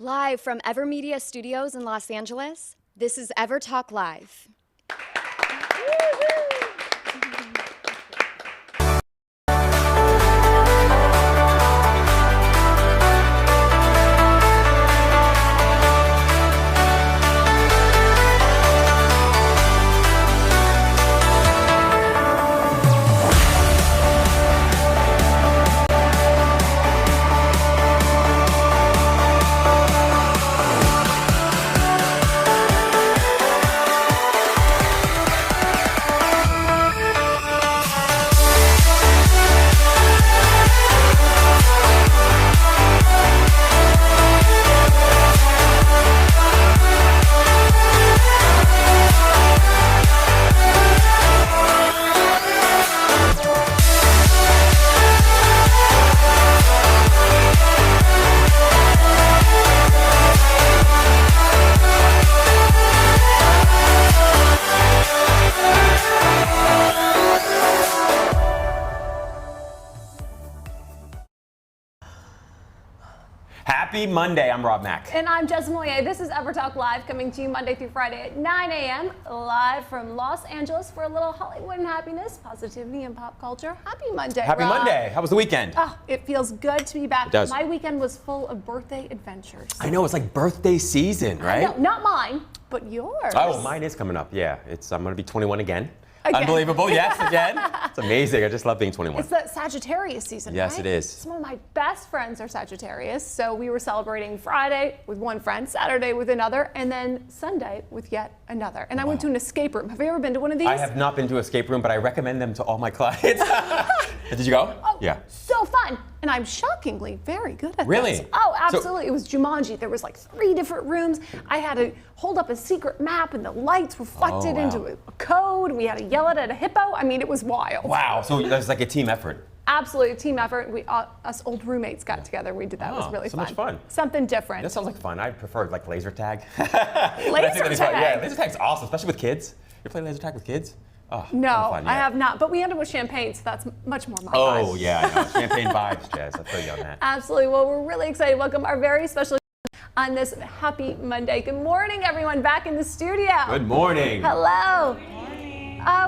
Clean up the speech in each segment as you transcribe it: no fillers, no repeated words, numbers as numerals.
Live from EverMedia Studios in Los Angeles, this is EverTalk Live. Happy Monday, I'm Rob Mack. And I'm Jess Moyer. This is EverTalk Live, coming to you Monday through Friday at 9 a.m. live from Los Angeles for a little Hollywood and happiness, positivity, and pop culture. Happy Monday, Happy Rob. Monday. How was the weekend? Oh, it feels good to be back. It does. My weekend was full of birthday adventures. I know, it's like birthday season, right? No, not mine, but yours. Oh, mine is coming up, yeah. I'm gonna be 21 again. Unbelievable, yes, again. It's amazing, I just love being 21. It's the Sagittarius season, Yes, right? it is. Some of my best friends are Sagittarius, so we were celebrating Friday with one friend, Saturday with another, and then Sunday with yet another. And I went to an escape room. Have you ever been to one of these? I have not been to an escape room, but I recommend them to all my clients. Did you go? Oh, yeah. So fun. And I'm shockingly very good at Really? this. Oh, absolutely. It was Jumanji. There was like 3 different rooms. I had to hold up a secret map and the lights reflected into a code. And we had to yell it at a hippo. I mean, it was wild. Wow, so that's like a team effort. Absolutely, a team effort. We, us old roommates got together. We did that. It was really so fun. much fun. Something different. That sounds like fun. I prefer like laser tag. Laser tag? Yeah, laser tag's awesome, especially with kids. You play laser tag with kids? Oh, No, fun, I have not. But we ended with champagne, so that's much more my vibe. Oh, yeah, I know. Champagne vibes, Jazz. I feel you on that. Absolutely. Well, we're really excited to welcome our very special on this happy Monday. Good morning, everyone, back in the studio. Good morning. Hello.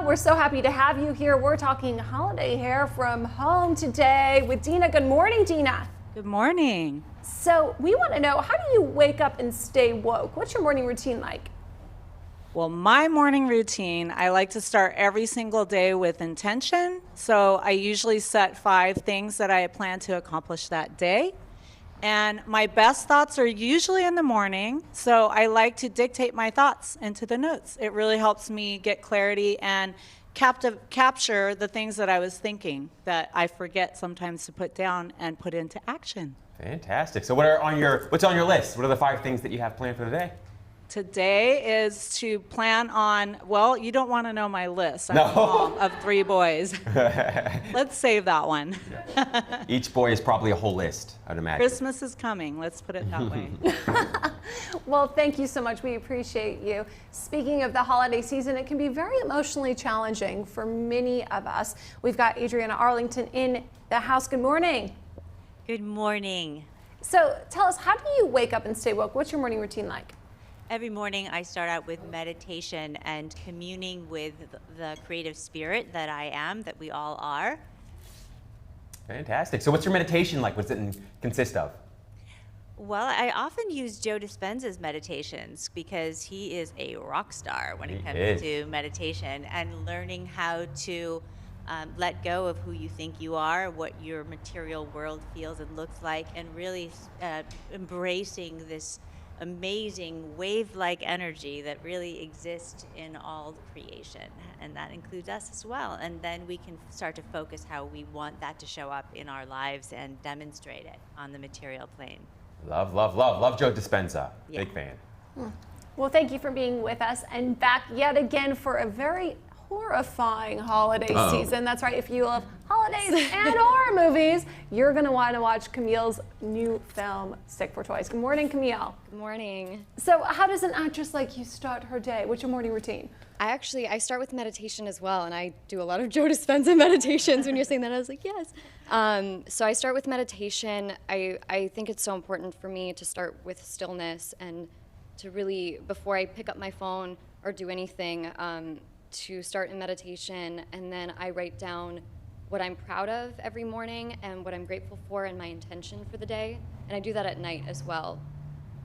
We're so happy to have you here. We're talking holiday hair from home today with Dina. Good morning, Dina. Good morning. So we want to know, how do you wake up and stay woke? What's your morning routine like? Well, my morning routine, I like to start every single day with intention. So I usually set 5 things that I plan to accomplish that day. And my best thoughts are usually in the morning. So I like to dictate my thoughts into the notes. It really helps me get clarity and capture the things that I was thinking that I forget sometimes to put down and put into action. Fantastic. So what's on your list? What are the 5 things that you have planned for the day? Today is to plan on, well, you don't want to know my list. I'm a mom of 3 boys. Let's save that one. Each boy is probably a whole list, I'd imagine. Christmas is coming. Let's put it that way. Well, thank you so much. We appreciate you. Speaking of the holiday season, it can be very emotionally challenging for many of us. We've got Adriana Arlington in the house. Good morning. Good morning. So tell us, how do you wake up and stay woke? What's your morning routine like? Every morning I start out with meditation and communing with the creative spirit that I am, that we all are. Fantastic. So what's your meditation like? What's it consist of? Well, I often use Joe Dispenza's meditations because he is a rock star when it comes to meditation and learning how to let go of who you think you are, what your material world feels and looks like, and really embracing this amazing wave-like energy that really exists in all creation, and that includes us as well. And then we can start to focus how we want that to show up in our lives and demonstrate it on the material plane. Love, love, love. Love Joe Dispenza. Yeah. Big fan. Well, thank you for being with us and back yet again for a very horrifying holiday season. That's right, if you love holidays and horror movies, you're going to want to watch Camille's new film, Sick for Toys. Good morning, Camille. Good morning. So how does an actress like you start her day? What's your morning routine? I start with meditation as well, and I do a lot of Joe Dispenza meditations. When you're saying that, I was like, yes. So I start with meditation. I think it's so important for me to start with stillness and to really, before I pick up my phone or do anything, to start in meditation, and then I write down what I'm proud of every morning and what I'm grateful for and my intention for the day. And I do that at night as well.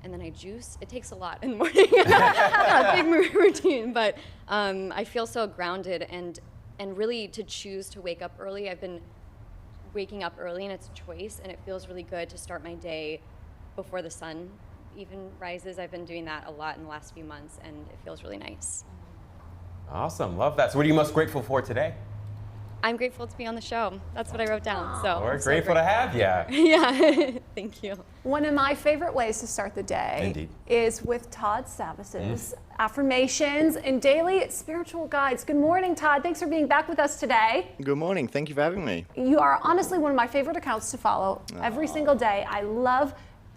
And then I juice. It takes a lot in the morning. Not a big routine, but I feel so grounded, and really to choose to wake up early. I've been waking up early, and it's a choice, and it feels really good to start my day before the sun even rises. I've been doing that a lot in the last few months, and it feels really nice. Awesome, love that. So what are you most grateful for today? I'm grateful to be on the show. That's what I wrote down. So We're I'm so grateful to have you. Yeah, thank you. One of my favorite ways to start the day Indeed. is with Todd Savis's affirmations and daily spiritual guides. Good morning, Todd. Thanks for being back with us today. Good morning. Thank you for having me. You are honestly one of my favorite accounts to follow every single day. I love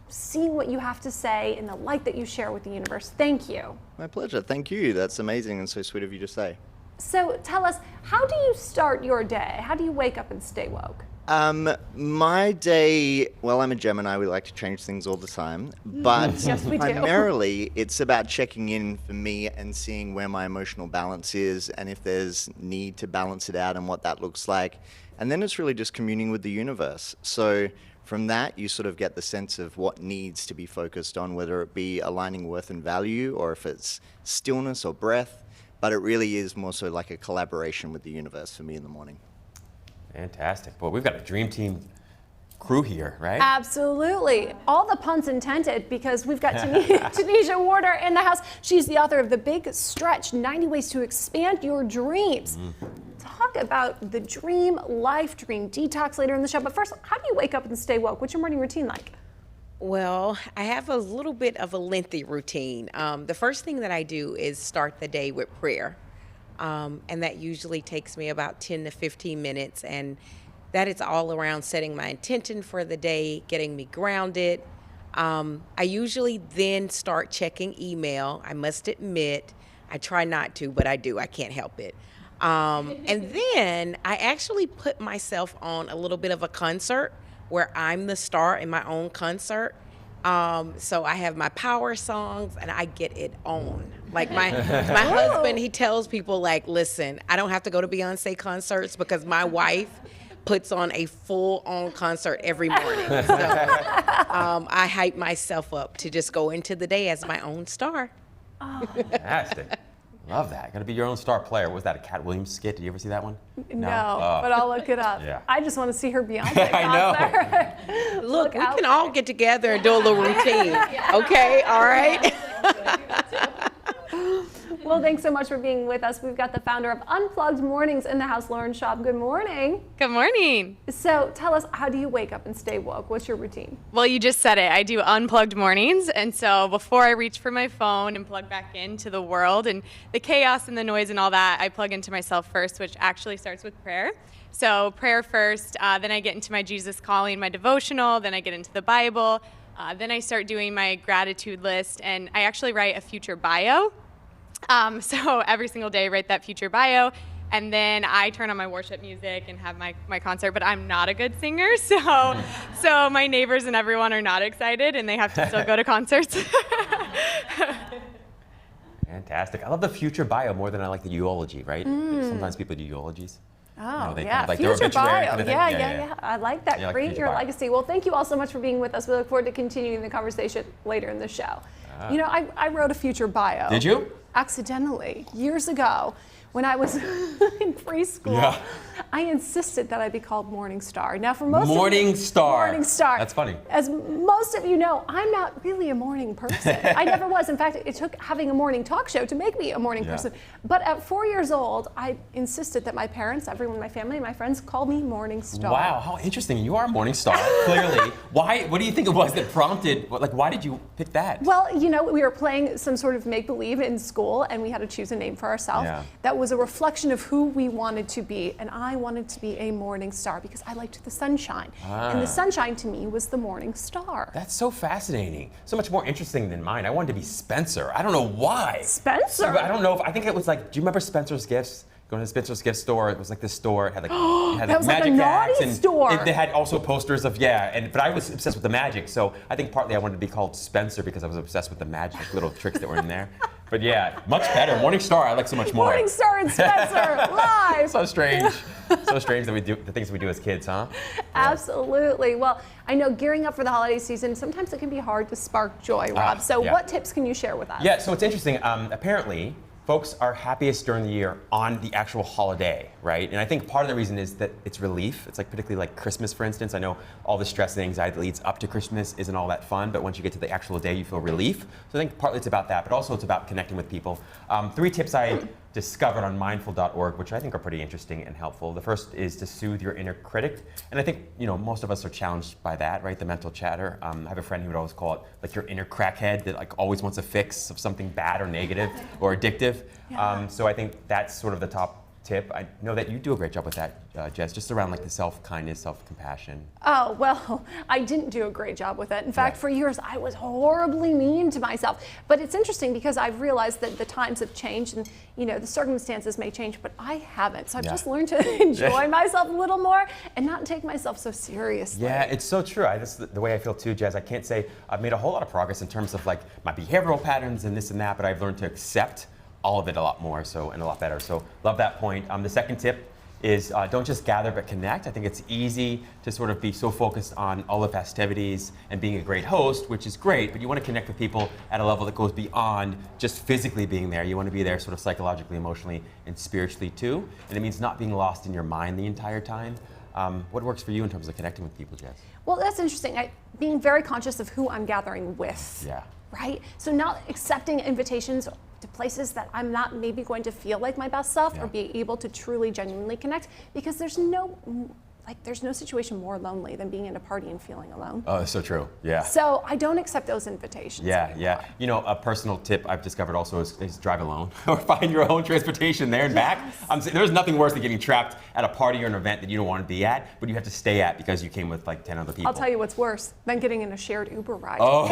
seeing what you have to say and the light that you share with the universe. Thank you. My pleasure. Thank you. That's amazing and so sweet of you to say. So tell us, how do you start your day? How do you wake up and stay woke? My day, well, I'm a Gemini. We like to change things all the time. But Yes, we do. primarily, it's about checking in for me and seeing where my emotional balance is and if there's need to balance it out and what that looks like. And then it's really just communing with the universe. So from that, you sort of get the sense of what needs to be focused on, whether it be aligning worth and value or if it's stillness or breath. But it really is more so like a collaboration with the universe for me in the morning. Fantastic. Boy, we've got a dream team crew here, right? Absolutely. All the puns intended, because we've got Tanisha Warder in the house. She's the author of The Big Stretch, 90 Ways to Expand Your Dreams. Talk about the dream life, dream detox later in the show. But first, how do you wake up and stay woke? What's your morning routine like? Well, I have a little bit of a lengthy routine. The first thing that I do is start the day with prayer. And that usually takes me about 10 to 15 minutes. And that is all around setting my intention for the day, getting me grounded. I usually then start checking email. I must admit, I try not to, but I do. I can't help it. And then I actually put myself on a little bit of a concert where I'm the star in my own concert. So I have my power songs and I get it on. Like my husband, he tells people like, listen, I don't have to go to Beyonce concerts because my wife puts on a full-on concert every morning. So I hype myself up to just go into the day as my own star. Fantastic. Love that. Got to be your own star player. Was that a Cat Williams skit? Did you ever see that one? No, but I'll look it up. Yeah. I just want to see her Beyonce concert. I know. Look, we can all get together and do a little routine. Okay, all right? Well, thanks so much for being with us. We've got the founder of Unplugged Mornings in the house, Lauren Schaub. Good morning. Good morning. So tell us, how do you wake up and stay woke? What's your routine? Well, you just said it. I do unplugged mornings. And so before I reach for my phone and plug back into the world and the chaos and the noise and all that, I plug into myself first, which actually starts with prayer. So prayer first, then I get into my Jesus Calling, my devotional, then I get into the Bible, then I start doing my gratitude list, and I actually write a future bio. So every single day I write that future bio, and then I turn on my worship music and have my concert, but I'm not a good singer, so my neighbors and everyone are not excited, and they have to still go to concerts. Fantastic. I love the future bio more than I like the eulogy, right? Sometimes people do eulogies. Oh, they yeah, kind of like their future obituary bio. kind of thing. Yeah. I like that. Yeah, like Create future your bio. legacy. Well, thank you all so much for being with us. We look forward to continuing the conversation later in the show. You know, I wrote a future bio. Did you? Accidentally, years ago, when I was in preschool. Yeah. I insisted that I be called Morning Star. Now, for most Morning of you, Star. Morning Star. That's funny. As most of you know, I'm not really a morning person. I never was. In fact, it took having a morning talk show to make me a morning person. But at 4 years old, I insisted that my parents, everyone in my family, my friends, called me Morning Star. Wow, how interesting. You are a morning star, clearly. Why? What do you think it was that prompted, like, why did you pick that? Well, you know, we were playing some sort of make-believe in school, and we had to choose a name for ourselves. Yeah. That was a reflection of who we wanted to be. And I wanted to be a morning star because I liked the sunshine. And the sunshine to me was the morning star. That's so fascinating. So much more interesting than mine. I wanted to be Spencer. I don't know why. Spencer? I don't know if, I think it was like, do you remember Spencer's Gifts? Going to Spencer's gift store, it was like this store. It had like, it had That was like a magic naughty hats, and store. they had also posters of but I was obsessed with the magic. So I think partly I wanted to be called Spencer because I was obsessed with the magic little tricks that were in there. But yeah, much better. Morning Star, I like so much more. Morning Star and Spencer live. So strange. So strange that we do the things we do as kids, huh? Absolutely. Well, I know gearing up for the holiday season, sometimes it can be hard to spark joy, Rob. So what tips can you share with us? Yeah, so it's interesting. Apparently, folks are happiest during the year on the actual holiday, right? And I think part of the reason is that it's relief. It's like particularly like Christmas, for instance. I know all the stress and anxiety that leads up to Christmas isn't all that fun, but once you get to the actual day, you feel relief. So I think partly it's about that, but also it's about connecting with people. 3 tips I discovered on mindful.org, which I think are pretty interesting and helpful. The first is to soothe your inner critic. And I think, most of us are challenged by that, right? The mental chatter. I have a friend who would always call it like your inner crackhead that like always wants a fix of something bad or negative or addictive. Yeah. So I think that's sort of the top tip. I know that you do a great job with that, Jess, just around like the self-kindness, self-compassion. Oh, well, I didn't do a great job with it. In fact, for years, I was horribly mean to myself. But it's interesting because I've realized that the times have changed and, the circumstances may change, but I haven't. So I've just learned to enjoy myself a little more and not take myself so seriously. Yeah, it's so true. This is the way I feel too, Jess. I can't say I've made a whole lot of progress in terms of like my behavioral patterns and this and that, but I've learned to accept all of it a lot more and a lot better. So love that point. The second tip is don't just gather but connect. I think it's easy to sort of be so focused on all the festivities and being a great host, which is great, but you want to connect with people at a level that goes beyond just physically being there. You want to be there sort of psychologically, emotionally, and spiritually too. And it means not being lost in your mind the entire time. What works for you in terms of connecting with people, Jess? Well, that's interesting. Being very conscious of who I'm gathering with. Yeah. Right? So not accepting invitations to places that I'm not maybe going to feel like my best self or be able to truly, genuinely connect, because there's no situation more lonely than being at a party and feeling alone. Oh, that's so true. Yeah. So I don't accept those invitations anymore. Yeah. A personal tip I've discovered also is drive alone or find your own transportation there and back. There's nothing worse than getting trapped at a party or an event that you don't want to be at, but you have to stay at because you came with like 10 other people. I'll tell you what's worse than getting in a shared Uber ride. Oh,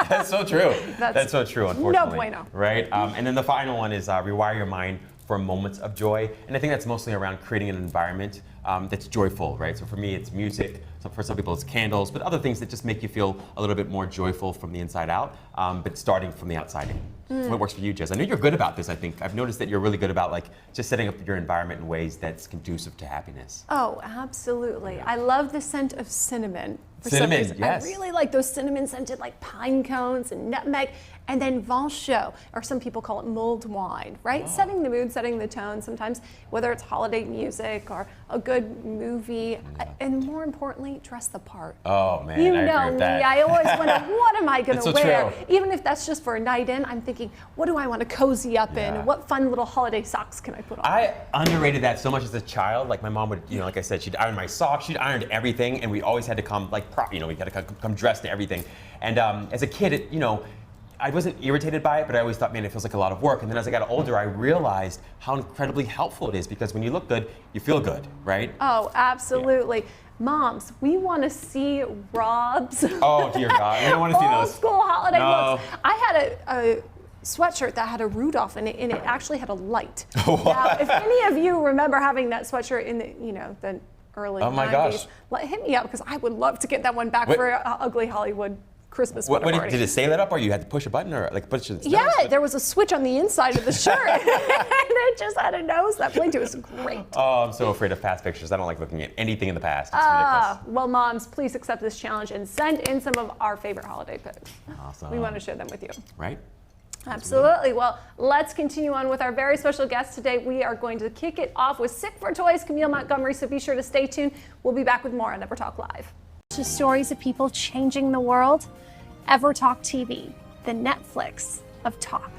that's so true. That's so true, unfortunately. No bueno. Right? And then the final one is rewire your mind for moments of joy. And I think that's mostly around creating an environment that's joyful, right? So for me, it's music. So for some people, it's candles, but other things that just make you feel a little bit more joyful from the inside out, but starting from the outside in. So what works for you, Jess? I know you're good about this, I think. I've noticed that you're really good about like just setting up your environment in ways that's conducive to happiness. Oh, absolutely. I love the scent of cinnamon. For Cinnamon, some reason. yes. I really like those cinnamon scented like pine cones and nutmeg. And then vin chaud, or some people call it mulled wine, right? Oh. Setting the mood, setting the tone, sometimes whether it's holiday music or a good movie, and more importantly, dress the part. Oh man, You I know agree with me, that. I always wonder, what am I gonna It's so wear? true. Even if that's just for a night in, I'm thinking, what do I wanna cozy up in? What fun little holiday socks can I put on? I underrated that so much as a child. Like my mom would, like I said, she'd iron my socks, she'd ironed everything, and we always had to come like we had to come dressed to everything. And as a kid, I wasn't irritated by it, but I always thought, man, it feels like a lot of work. And then as I got older, I realized how incredibly helpful it is because when you look good, you feel good, right? Oh, absolutely. Moms, we want to see Rob's Oh, dear God. We don't want to see old those. school holiday No. looks. I had a sweatshirt that had a Rudolph in it, and it actually had a light. Now, if any of you remember having that sweatshirt in the early Oh my 90s, gosh. hit me up because I would love to get that one back Wait. for an ugly Hollywood Christmas What, party. did it say that up, or you had to push a button, or like push it? Yeah, there was a switch on the inside of the shirt, and it just had a nose that blinked. It was great. Oh, I'm so afraid of past pictures. I don't like looking at anything in the past. It's ridiculous. Well, moms, please accept this challenge and send in some of our favorite holiday pics. Awesome. We want to share them with you. Right? Absolutely. Well, let's continue on with our very special guest today. We are going to kick it off with Sick for Toys, Camille Montgomery, so be sure to stay tuned. We'll be back with more on EverTalk Live. To stories of people changing the world, EverTalk TV, the Netflix of talk.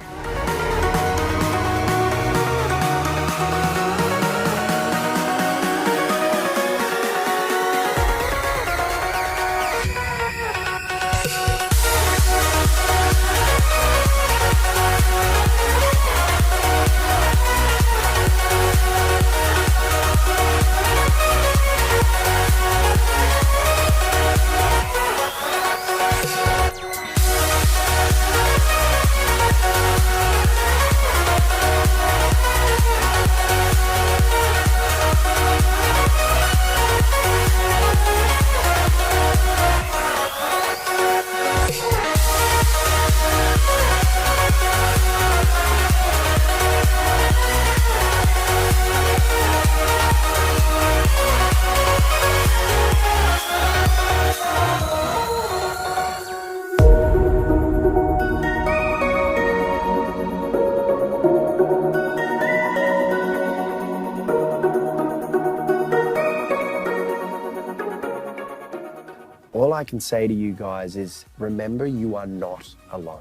All I can say to you guys is remember you are not alone.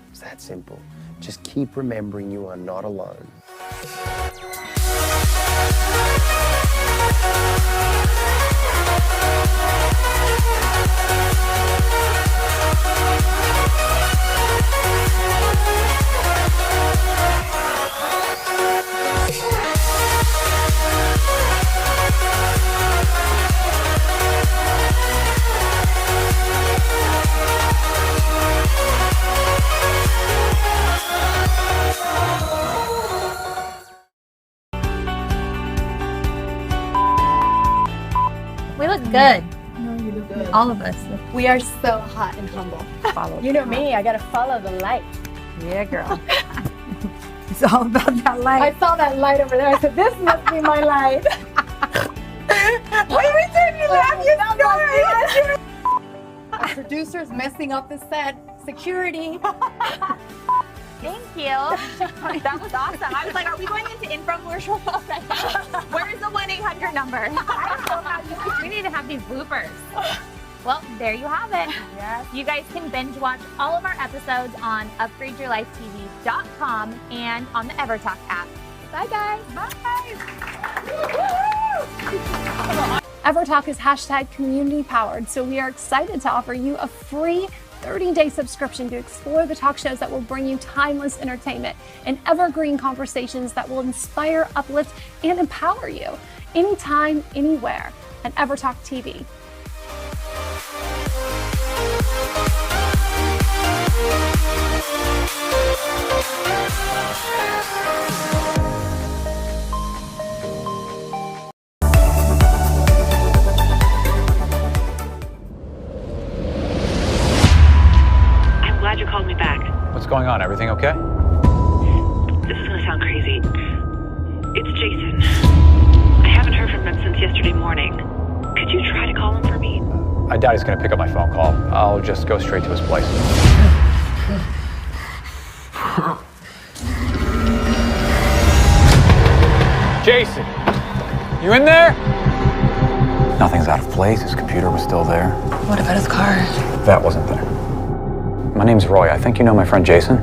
It's that simple. Just keep remembering you are not alone. We look good. No, you look good. All of us. We are so hot and humble. You know me, I gotta follow the light. Yeah, girl. It's all about that light. I saw that light over there. I said, this must be my light. What are we doing? You laugh, you story. Our producer's messing up the set. Security. Thank you. That was awesome. I was like, are we going into infomercial already? Where's the 1-800 number? I don't know how we need to have these bloopers. Well, there you have it. Yes. You guys can binge watch all of our episodes on upgradeyourlifetv.com and on the EverTalk app. Bye, guys. Bye. EverTalk is #community powered, so we are excited to offer you a free 30-day subscription to explore the talk shows that will bring you timeless entertainment and evergreen conversations that will inspire, uplift, and empower you anytime, anywhere at EverTalk TV. Glad you called me back. What's going on? Everything okay? This is gonna sound crazy. It's Jason. I haven't heard from him since yesterday morning. Could you try to call him for me? I doubt he's going to pick up my phone call. I'll just go straight to his place. Jason! You in there? Nothing's out of place. His computer was still there. What about his car? That wasn't there. My name's Roy. I think you know my friend Jason.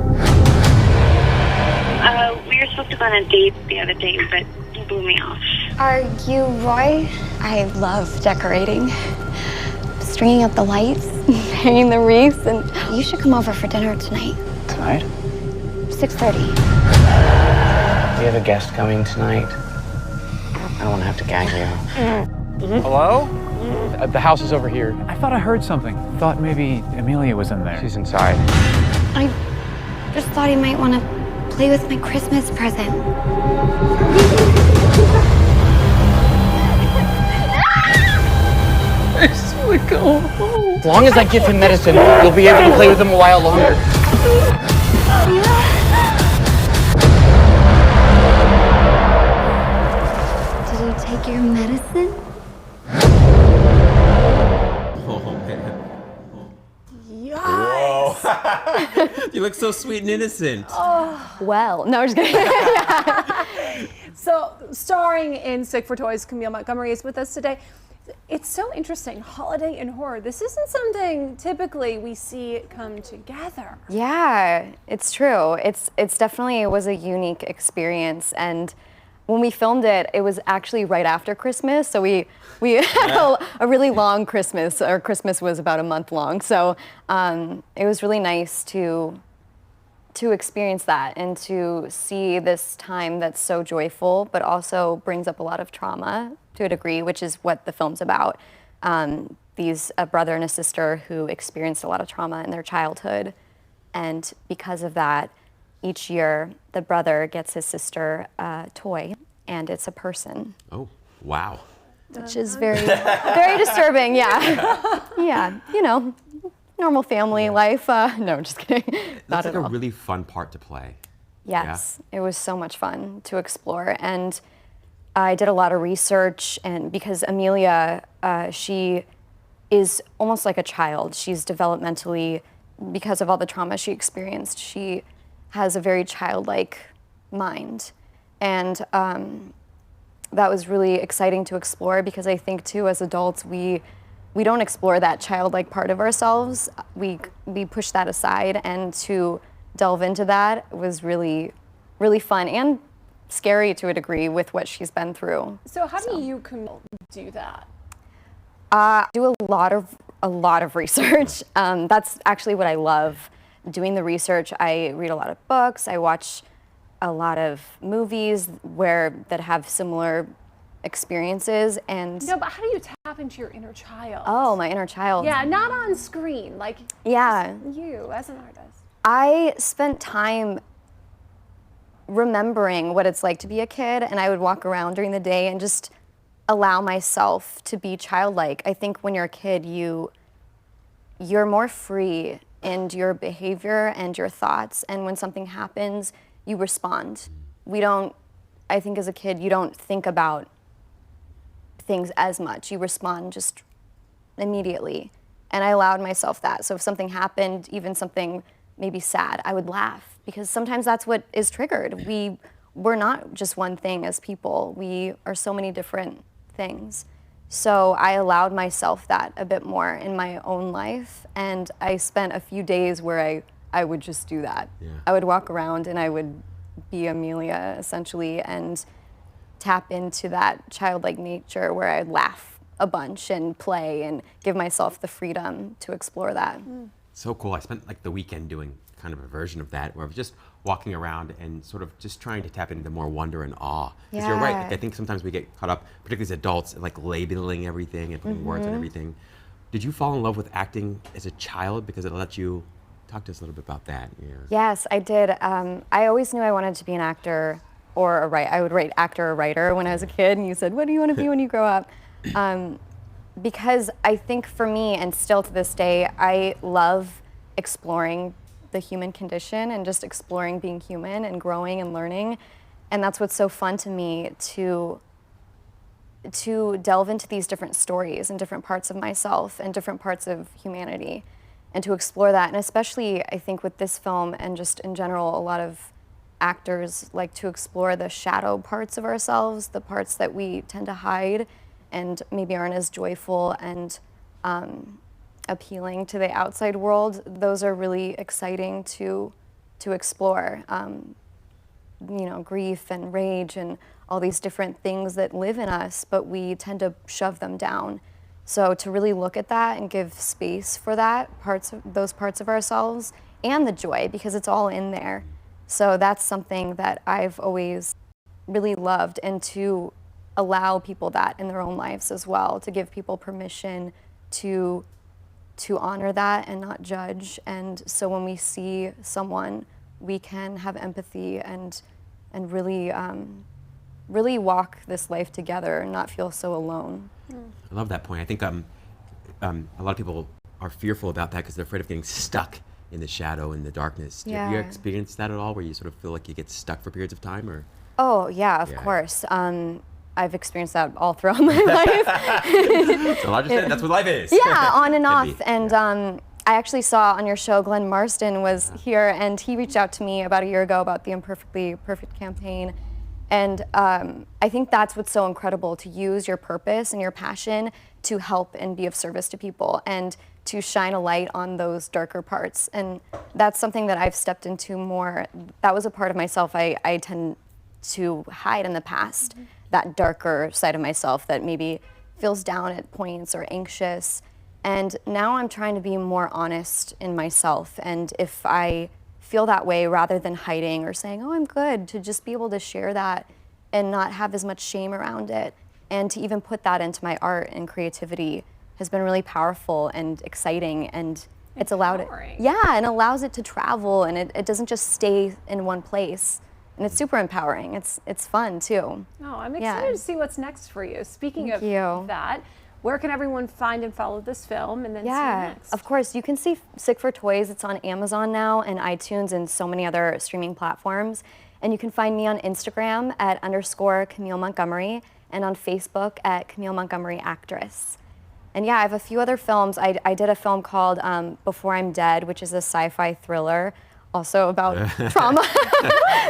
We were supposed to go on a date the other day, but he blew me off. Are you Roy? I love decorating. Stringing up the lights, hanging the wreaths, and you should come over for dinner tonight. Tonight? 6:30. We have a guest coming tonight. I don't want to have to gag you. Hello? The house is over here. I thought I heard something. Thought maybe Amelia was in there. She's inside. I just thought he might want to play with my Christmas present. I just want to go home. As long as I give him medicine, you'll be able to play with him a while longer. Did you take your medicine? Whoa. You look so sweet and innocent. Well, no, I'm just kidding. So, starring in Sick for Toys, Camille Montgomery is with us today. It's so interesting, holiday and horror. This isn't something typically we see come together. Yeah, it's true. It's definitely was a unique experience, and when we filmed it, it was actually right after Christmas, so we had a really long Christmas. Our Christmas was about a month long, so it was really nice to experience that and to see this time that's so joyful, but also brings up a lot of trauma to a degree, which is what the film's about. A brother and a sister who experienced a lot of trauma in their childhood, and because of that, each year the brother gets his sister a toy, and it's a person. Oh, wow. Which is very, very disturbing, yeah. Yeah, you know, normal family life. No, I'm just kidding. Not That's at like a all. really fun part to play. Yes, it was so much fun to explore. And I did a lot of research, and because Amelia, she is almost like a child. She's developmentally, because of all the trauma she experienced, she has a very childlike mind. And that was really exciting to explore, because I think too, as adults, we we don't explore that childlike part of ourselves. We push that aside, and to delve into that was really, really fun and scary to a degree with what she's been through. So how do you do that? Do a lot of research. That's actually what I love, doing the research. I read a lot of books. I watch a lot of movies that have similar experiences. And no, but how do you tap into your inner child? Oh, my inner child. Yeah, not on screen, like yeah, you as an artist. I spent time remembering what it's like to be a kid, and I would walk around during the day and just allow myself to be childlike. I think when you're a kid, you're more free in your behavior and your thoughts, and when something happens, you respond. I think as a kid, you don't think about things as much. You respond just immediately. And I allowed myself that. So if something happened, even something maybe sad, I would laugh, because sometimes that's what is triggered. We're not just one thing as people. We are so many different things. So I allowed myself that a bit more in my own life, and I spent a few days where I would just do that. Yeah. I would walk around and I would be Amelia, essentially, and tap into that childlike nature where I'd laugh a bunch and play and give myself the freedom to explore that. So cool. I spent like the weekend doing kind of a version of that, where I was just walking around and sort of just trying to tap into more wonder and awe. Because you're right, like, I think sometimes we get caught up, particularly as adults, in like labeling everything and putting words on everything. Did you fall in love with acting as a child? Because it let you talk to us a little bit about that. Yeah. Yes, I did. I always knew I wanted to be an actor or a writer. I would write actor or writer when I was a kid, and you said, what do you want to be when you grow up? Because I think for me, and still to this day, I love exploring the human condition and just exploring being human and growing and learning. And that's what's so fun to me, to delve into these different stories and different parts of myself and different parts of humanity, and to explore that. And especially, I think, with this film and just in general, a lot of actors like to explore the shadow parts of ourselves, the parts that we tend to hide and maybe aren't as joyful and appealing to the outside world. Those are really exciting to explore. Grief and rage and all these different things that live in us, but we tend to shove them down. So to really look at that and give space for those parts of ourselves, and the joy, because it's all in there. So that's something that I've always really loved, and to allow people that in their own lives as well, to give people permission to honor that and not judge. And so when we see someone, we can have empathy and really really walk this life together and not feel so alone. I love that point. I think a lot of people are fearful about that because they're afraid of getting stuck in the shadow and the darkness. Yeah. Have you experienced that at all, where you sort of feel like you get stuck for periods of time? Or? Oh yeah, of course. I've experienced that all throughout my life. So that's what life is. Yeah, on and off. And I actually saw on your show, Glenn Marston was here, and he reached out to me about a year ago about the Imperfectly Perfect campaign. And I think that's what's so incredible, to use your purpose and your passion to help and be of service to people, and to shine a light on those darker parts. And that's something that I've stepped into more. That was a part of myself I tend to hide in the past, that darker side of myself that maybe feels down at points or anxious. And now I'm trying to be more honest in myself. And if I feel that way, rather than hiding or saying, oh, I'm good, to just be able to share that and not have as much shame around it, and to even put that into my art and creativity has been really powerful and exciting. And it's allowed it, and allows it to travel, and it doesn't just stay in one place. And it's super empowering. It's fun too. Oh, I'm excited to see what's next for you. Speaking of that, where can everyone find and follow this film and then see next? Of course, you can see Sick for Toys. It's on Amazon now and iTunes and so many other streaming platforms. And you can find me on Instagram at _Camille Montgomery, and on Facebook at Camille Montgomery Actress. And yeah, I have a few other films. I did a film called Before I'm Dead, which is a sci-fi thriller, also about trauma,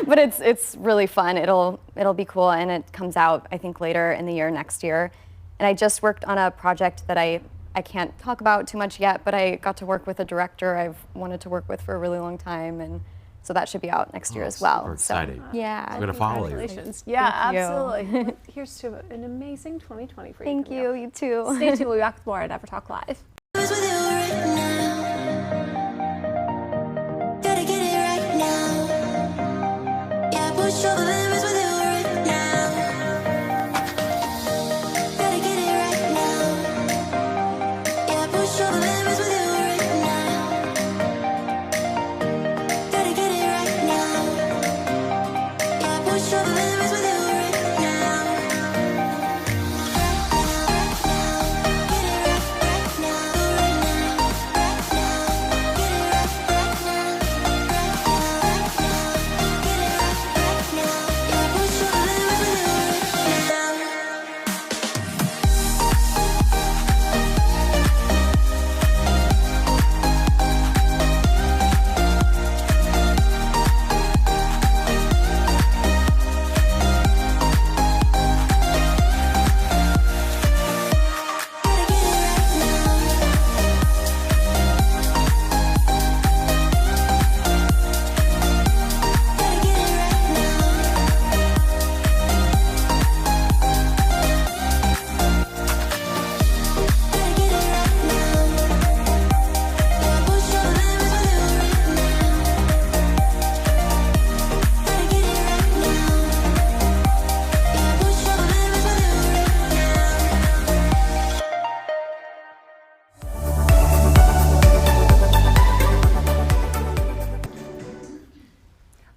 but it's really fun. It'll be cool, and it comes out I think later in the year, next year. And I just worked on a project that I I can't talk about too much yet, but I got to work with a director I've wanted to work with for a really long time, and so that should be out next year as well. Super exciting. So, yeah. I'm going to follow you. Congratulations. Yeah, Thank you. absolutely. Here's to an amazing 2020 for you. Thank you. You too. Stay tuned. We'll be back with more at EverTalk Live.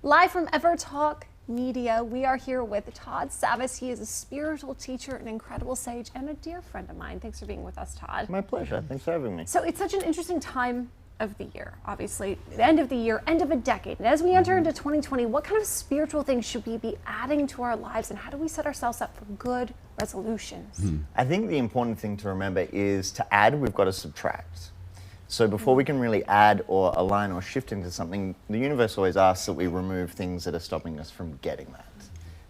Live from EverTalk Media, we are here with Todd Savas. He is a spiritual teacher, an incredible sage, and a dear friend of mine. Thanks for being with us, Todd. My pleasure. Thanks for having me. So it's such an interesting time of the year, obviously, the end of the year, end of a decade. And as we enter into 2020, what kind of spiritual things should we be adding to our lives, and how do we set ourselves up for good resolutions? I think the important thing to remember is to add, we've got to subtract. So before we can really add or align or shift into something, the universe always asks that we remove things that are stopping us from getting that.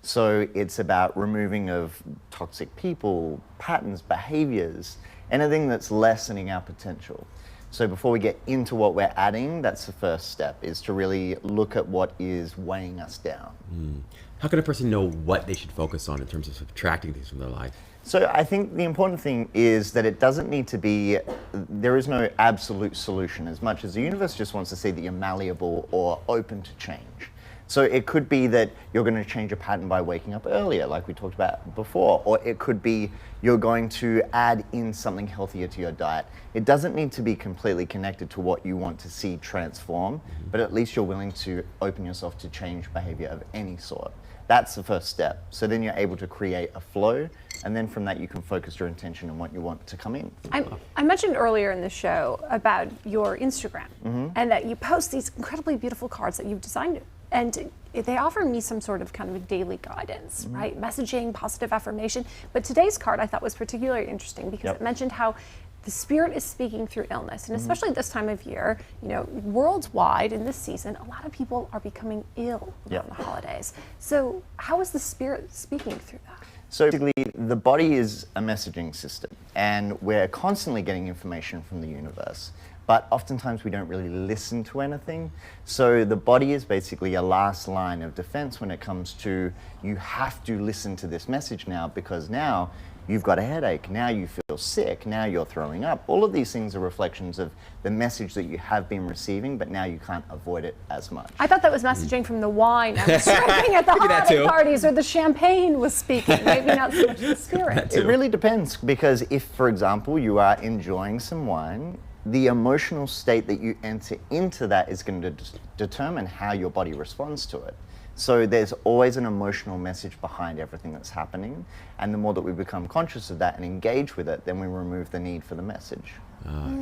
So it's about removing of toxic people, patterns, behaviors, anything that's lessening our potential. So before we get into what we're adding, that's the first step, is to really look at what is weighing us down. How can a person know what they should focus on in terms of subtracting things from their life? So I think the important thing is that it doesn't need to be, there is no absolute solution, as much as the universe just wants to see that you're malleable or open to change. So it could be that you're going to change a pattern by waking up earlier, like we talked about before, or it could be you're going to add in something healthier to your diet. It doesn't need to be completely connected to what you want to see transform, but at least you're willing to open yourself to change behavior of any sort. That's the first step. So then you're able to create a flow, and then from that you can focus your intention on what you want to come in. I mentioned earlier in the show about your Instagram, and that you post these incredibly beautiful cards that you've designed, and they offer me some sort of kind of a daily guidance, right? Messaging, positive affirmation. But today's card I thought was particularly interesting because it mentioned how the spirit is speaking through illness, and especially this time of year, you know, worldwide in this season, a lot of people are becoming ill around the holidays. So how is the spirit speaking through that? So basically, the body is a messaging system, and we're constantly getting information from the universe, but oftentimes we don't really listen to anything. So the body is basically a last line of defense when it comes to, you have to listen to this message now, because now you've got a headache, now you feel sick, now you're throwing up. All of these things are reflections of the message that you have been receiving, but now you can't avoid it as much. I thought that was messaging from the wine I was drinking at the holiday parties, or the champagne was speaking, maybe not so much the spirit. It really depends, because if, for example, you are enjoying some wine, the emotional state that you enter into that is going to determine how your body responds to it. So there's always an emotional message behind everything that's happening, and the more that we become conscious of that and engage with it, then we remove the need for the message.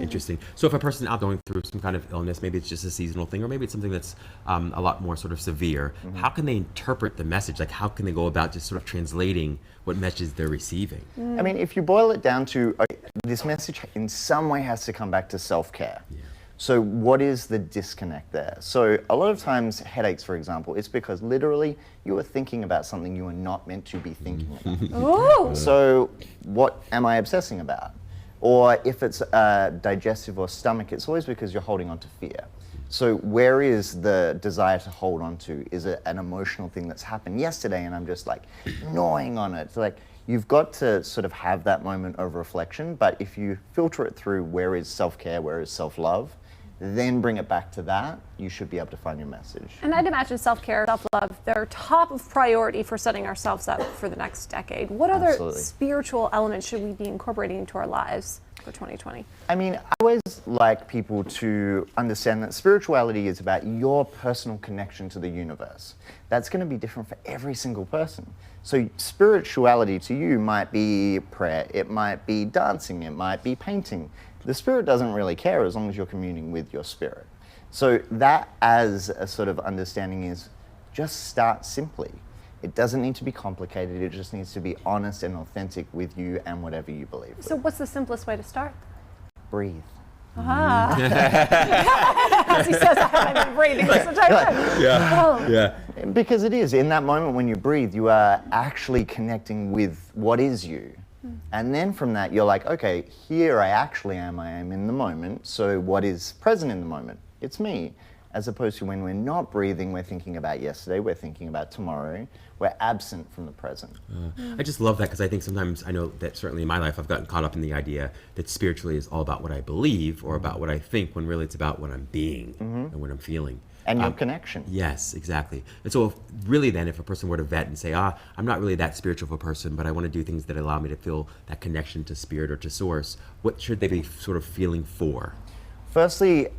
Interesting. So if a person out going through some kind of illness, maybe it's just a seasonal thing, or maybe it's something that's a lot more sort of severe, how can they interpret the message? Like, how can they go about just sort of translating what message they're receiving? I mean, if you boil it down to, this message in some way has to come back to self-care. So what is the disconnect there? So a lot of times, headaches, for example, it's because literally you are thinking about something you are not meant to be thinking about. So what am I obsessing about? Or if it's digestive or stomach, it's always because you're holding on to fear. So where is the desire to hold on to? Is it an emotional thing that's happened yesterday and I'm just like gnawing on it? So like you've got to sort of have that moment of reflection, but if you filter it through where is self-care, where is self-love, then bring it back to that, you should be able to find your message. And I'd imagine self-care, self-love, they're top of priority for setting ourselves up for the next decade. What other Absolutely. spiritual elements should we be incorporating into our lives for 2020? I mean, I always like people to understand that spirituality is about your personal connection to the universe. That's going to be different for every single person. So spirituality to you might be prayer, it might be dancing, it might be painting. The spirit doesn't really care as long as you're communing with your spirit. So that as a sort of understanding is just start simply. It doesn't need to be complicated, it just needs to be honest and authentic with you and whatever you believe. So what's the simplest way to start? Breathe. Ah. As he says that, I've been breathing this entire time. Yeah. Because it is. In that moment when you breathe, you are actually connecting with what is you. And then from that, you're like, okay, here I actually am. I am in the moment. So what is present in the moment? It's me. As opposed to when we're not breathing, we're thinking about yesterday, we're thinking about tomorrow. We're absent from the present. I just love that because I think sometimes I know that certainly in my life I've gotten caught up in the idea that spiritually is all about what I believe or about what I think when really it's about what I'm being and what I'm feeling. And your connection. Yes, exactly. And so really then if a person were to vet and say, I'm not really that spiritual of a person, but I want to do things that allow me to feel that connection to spirit or to source, what should they be sort of feeling for? Firstly,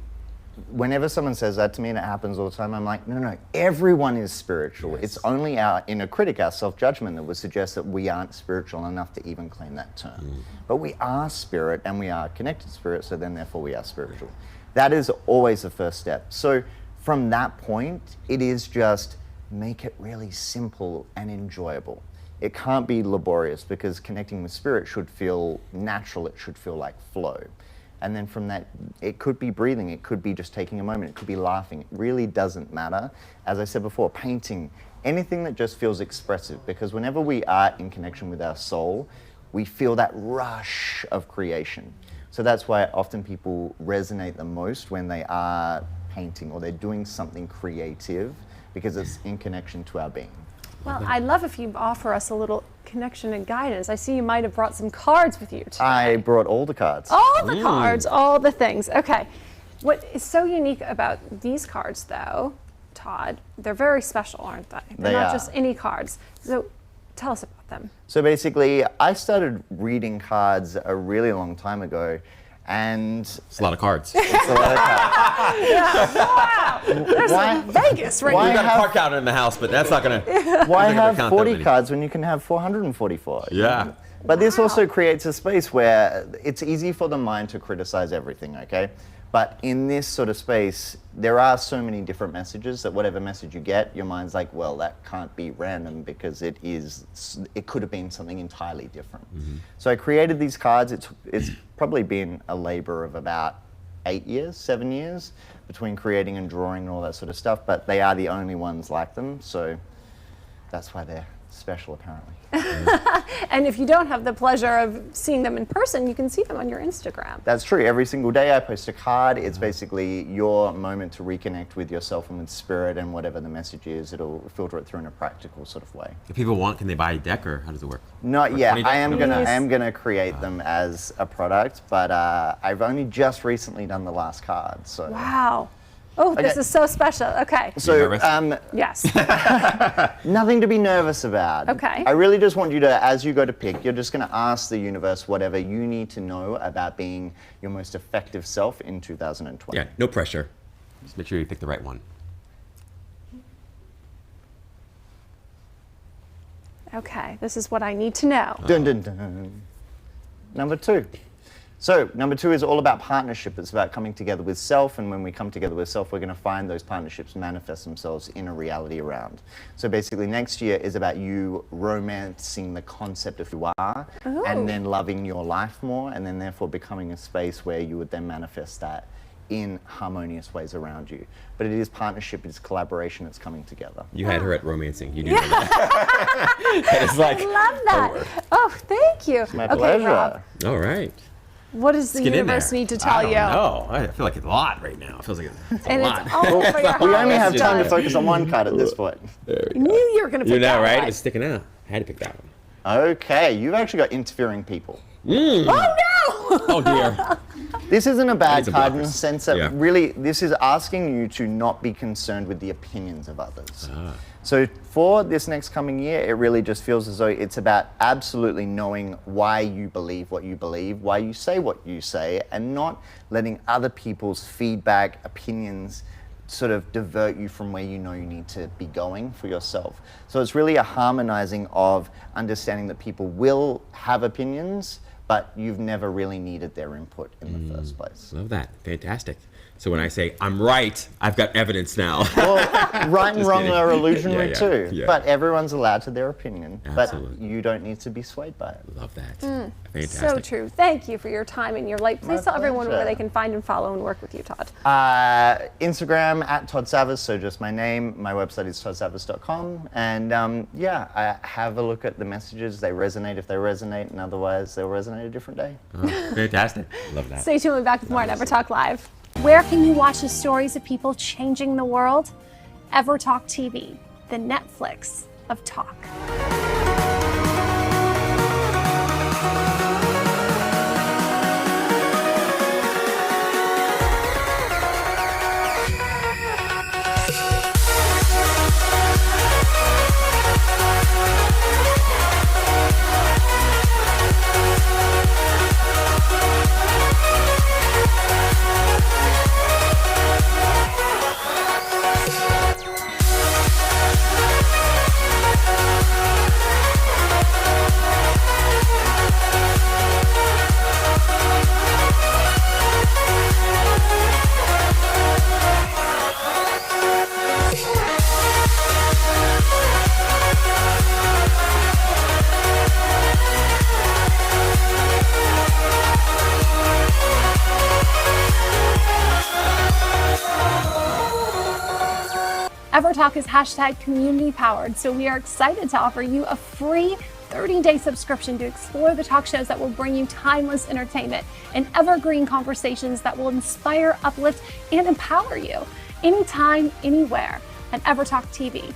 whenever someone says that to me, and it happens all the time, I'm like, no, everyone is spiritual. Yes. It's only our inner critic, our self-judgment, that would suggest that we aren't spiritual enough to even claim that term. But we are spirit, and we are connected spirit, so then therefore we are spiritual. That is always the first step. So from that point, it is just make it really simple and enjoyable. It can't be laborious because connecting with spirit should feel natural, it should feel like flow. And then from that, it could be breathing, it could be just taking a moment, it could be laughing. It really doesn't matter. As I said before, painting, anything that just feels expressive, because whenever we are in connection with our soul, we feel that rush of creation. So that's why often people resonate the most when they are painting or they're doing something creative, because it's in connection to our being. Well, I'd love if you offer us a little connection and guidance. I see you might have brought some cards with you today. I brought all the cards. All the cards, all the things. Okay. What is so unique about these cards, though, Todd, they're very special, aren't they? They're not just any cards. So tell us about them. So basically, I started reading cards a really long time ago, and it's a lot of cards. It's a lot of cards. Wow. There's like Vegas right now. We've got a park out in the house, but that's not going to. Why have 40 cards when you can have 444? Yeah. But this also creates a space where it's easy for the mind to criticize everything, okay? But in this sort of space, there are so many different messages that whatever message you get, your mind's like, well, that can't be random because it could have been something entirely different. So I created these cards. It's probably been a labor of about 7 years between creating and drawing and all that sort of stuff, but they are the only ones like them, so that's why they're special apparently. And if you don't have the pleasure of seeing them in person, you can see them on your Instagram. That's true. Every single day I post a card. It's basically your moment to reconnect with yourself and with spirit, and whatever the message is, it'll filter it through in a practical sort of way. If people want, can they buy a deck, or how does it work? Not yet. I am gonna create them as a product, but I've only just recently done the last card. So. Wow. Oh, this is so special. Okay. So, yes. Nothing to be nervous about. Okay. I really just want you to, as you go to pick, you're just going to ask the universe whatever you need to know about being your most effective self in 2020. Yeah, no pressure. Just make sure you pick the right one. Okay, this is what I need to know. Dun, dun, dun. Number 2. So, number 2 is all about partnership. It's about coming together with self, and when we come together with self, we're going to find those partnerships manifest themselves in a reality around. So basically, next year is about you romancing the concept of who you are, and then loving your life more, and then therefore becoming a space where you would then manifest that in harmonious ways around you. But it is partnership, it's collaboration, it's coming together. You had her at romancing. You do know that. It's like, I love that. Oh, thank you. My pleasure. Rob. All right. What does the Let's get in universe there. need to tell you? No, I feel like it's a lot right now. It feels like it's a And lot. it's all over your We only have holiday time to stuff. focus on one card at this point. Knew you were going to pick You know, that right? one. It's sticking out. I had to pick that one. Okay, you've actually got interfering people. Oh no! Oh dear. This isn't a bad some card in blockers. the sense that really this is asking you to not be concerned with the opinions of others. So for this next coming year, it really just feels as though it's about absolutely knowing why you believe what you believe, why you say what you say, and not letting other people's feedback, opinions, sort of divert you from where you know you need to be going for yourself. So it's really a harmonizing of understanding that people will have opinions, but you've never really needed their input in the first place. Love that. Fantastic. So when I say I'm right, I've got evidence now. Well, right and Just wrong kidding. are illusionary Yeah, too, yeah. but everyone's allowed to their opinion, Absolutely. but you don't need to be swayed by it. Love that. So Fantastic. true. Thank you for your time and your light. Please My tell everyone where pleasure. they can find and follow and work with you, Todd. Instagram at Todd Savas, so just my name. My website is toddsavas.com, and yeah, have a look at the messages. They resonate if they resonate, and otherwise they'll resonate a different day. Oh, fantastic. Love that. Stay tuned. We'll be back with more at EverTalk Live. Where can you watch the stories of people changing the world? EverTalk TV, the Netflix of talk. EverTalk is hashtag community powered, so we are excited to offer you a free 30-day subscription to explore the talk shows that will bring you timeless entertainment and evergreen conversations that will inspire, uplift, and empower you anytime, anywhere at EverTalk TV.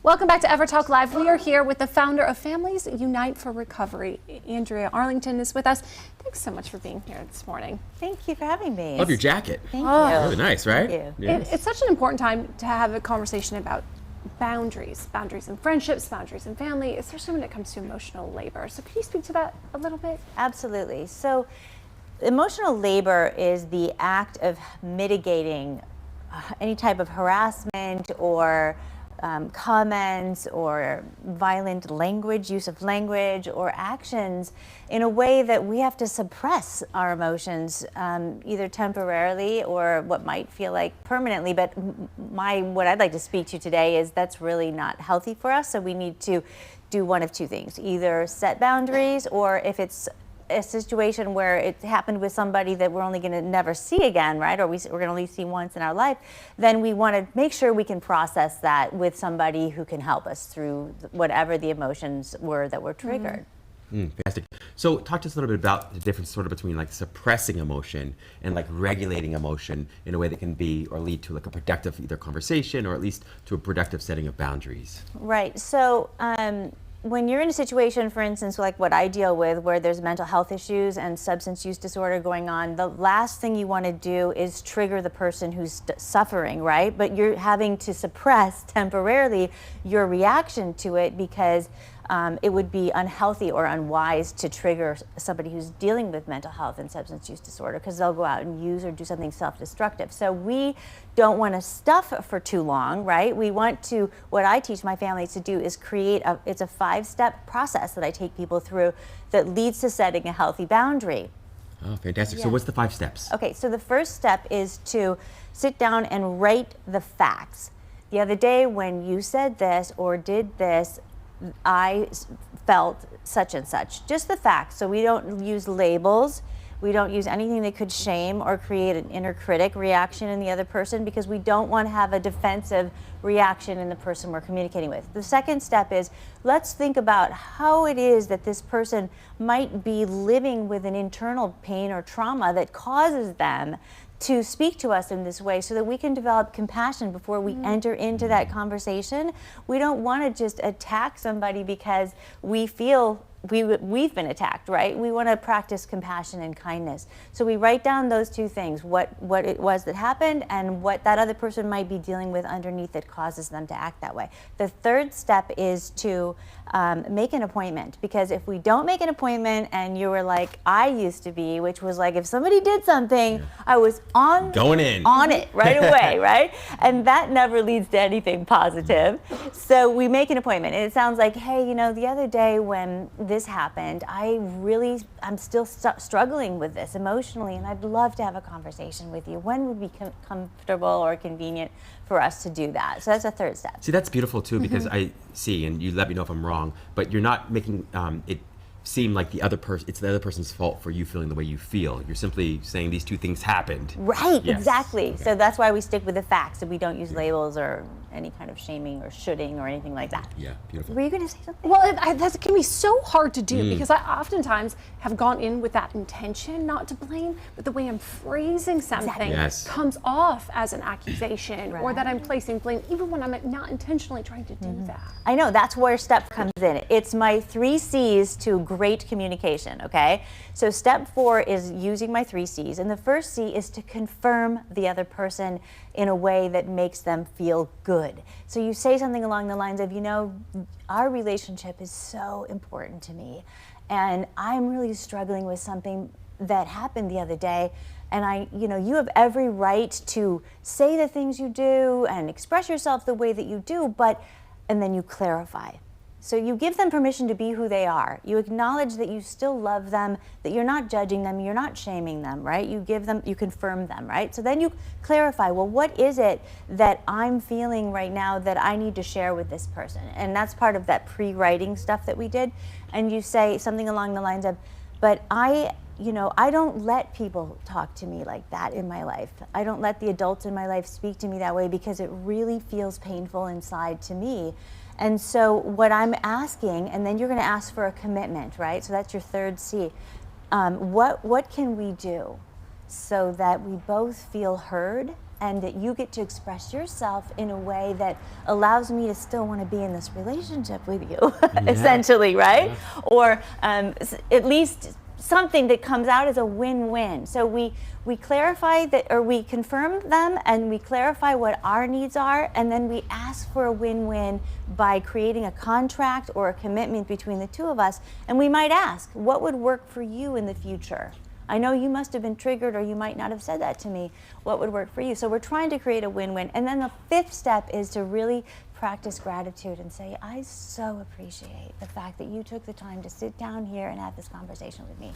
Welcome back to EverTalk Live. We are here with the founder of Families Unite for Recovery. Andrea Arlington is with us. Thanks so much for being here this morning. Thank you for having me. Love your jacket. Thank Oh. you. Really nice, right? Thank you. Yes. It's such an important time to have a conversation about boundaries in friendships, boundaries in family, especially when it comes to emotional labor. So can you speak to that a little bit? Absolutely. So emotional labor is the act of mitigating any type of harassment or comments or violent language, use of language or actions in a way that we have to suppress our emotions, either temporarily or what might feel like permanently. But what I'd like to speak to today is that's really not healthy for us. So we need to do one of two things: either set boundaries, or if it's a situation where it happened with somebody that we're only going to never see again, right? Or we're going to only see once in our life, then we want to make sure we can process that with somebody who can help us through whatever the emotions were that were triggered. Fantastic. So talk to us a little bit about the difference sort of between like suppressing emotion and like regulating emotion in a way that can be or lead to like a productive either conversation or at least to a productive setting of boundaries. Right. So when you're in a situation, for instance, like what I deal with, where there's mental health issues and substance use disorder going on, the last thing you want to do is trigger the person who's suffering, right? But you're having to suppress temporarily your reaction to it because it would be unhealthy or unwise to trigger somebody who's dealing with mental health and substance use disorder, because they'll go out and use or do something self-destructive. So we don't want to stuff for too long, right? We want to, what I teach my families to do is create it's a 5-step process that I take people through that leads to setting a healthy boundary. Oh, fantastic. Yeah. So what's the 5 steps? Okay, so the first step is to sit down and write the facts. The other day when you said this or did this, I felt such and such. Just the facts. So we don't use labels. We don't use anything that could shame or create an inner critic reaction in the other person, because we don't want to have a defensive reaction in the person we're communicating with. The second step is, let's think about how it is that this person might be living with an internal pain or trauma that causes them to speak to us in this way, so that we can develop compassion before we enter into that conversation. We don't want to just attack somebody because we feel we've been attacked, right? We want to practice compassion and kindness. So we write down those two things, what it was that happened and what that other person might be dealing with underneath that causes them to act that way. The third step is to make an appointment, because if we don't make an appointment and you were like I used to be, which was like if somebody did something, I was on it right away, right? And that never leads to anything positive. So we make an appointment, and it sounds like, hey, you know, the other day when this happened, I'm still struggling with this emotionally, and I'd love to have a conversation with you. When would be comfortable or convenient for us to do that? So that's a third step. See, that's beautiful too, because I see, and you let me know if I'm wrong, but you're not making it seem like it's the other person's fault for you feeling the way you feel. You're simply saying these two things happened. Right, Yes. exactly. Okay. So that's why we stick with the facts, and we don't use labels or any kind of shaming or shoulding or anything like that. Yeah, beautiful. Were you going to say something? Well, that can be so hard to do, because I oftentimes have gone in with that intention not to blame, but the way I'm phrasing something Yes. comes off as an accusation, or that Right. I'm placing blame, even when I'm not intentionally trying to do that. I know, that's where step comes in. It's my 3 C's to great communication, okay? So step 4 is using my 3 C's, and the first C is to confirm the other person in a way that makes them feel good. So you say something along the lines of, you know, our relationship is so important to me, and I'm really struggling with something that happened the other day, and you have every right to say the things you do and express yourself the way that you do, and then you clarify. So you give them permission to be who they are. You acknowledge that you still love them, that you're not judging them, you're not shaming them, right? You confirm them, right? So then you clarify, well, what is it that I'm feeling right now that I need to share with this person? And that's part of that pre-writing stuff that we did. And you say something along the lines of, but I don't let people talk to me like that in my life. I don't let the adults in my life speak to me that way, because it really feels painful inside to me. And so what I'm asking, and then you're going to ask for a commitment, right? So that's your third C. What can we do so that we both feel heard, and that you get to express yourself in a way that allows me to still want to be in this relationship with you, essentially, right? Yeah. Or at least something that comes out as a win-win. So we clarify that, or we confirm them, and we clarify what our needs are, and then we ask for a win-win by creating a contract or a commitment between the two of us. And we might ask, what would work for you in the future? I know you must have been triggered, or you might not have said that to me. What would work for you? So we're trying to create a win-win. And then the 5th step is to really practice gratitude and say, I so appreciate the fact that you took the time to sit down here and have this conversation with me.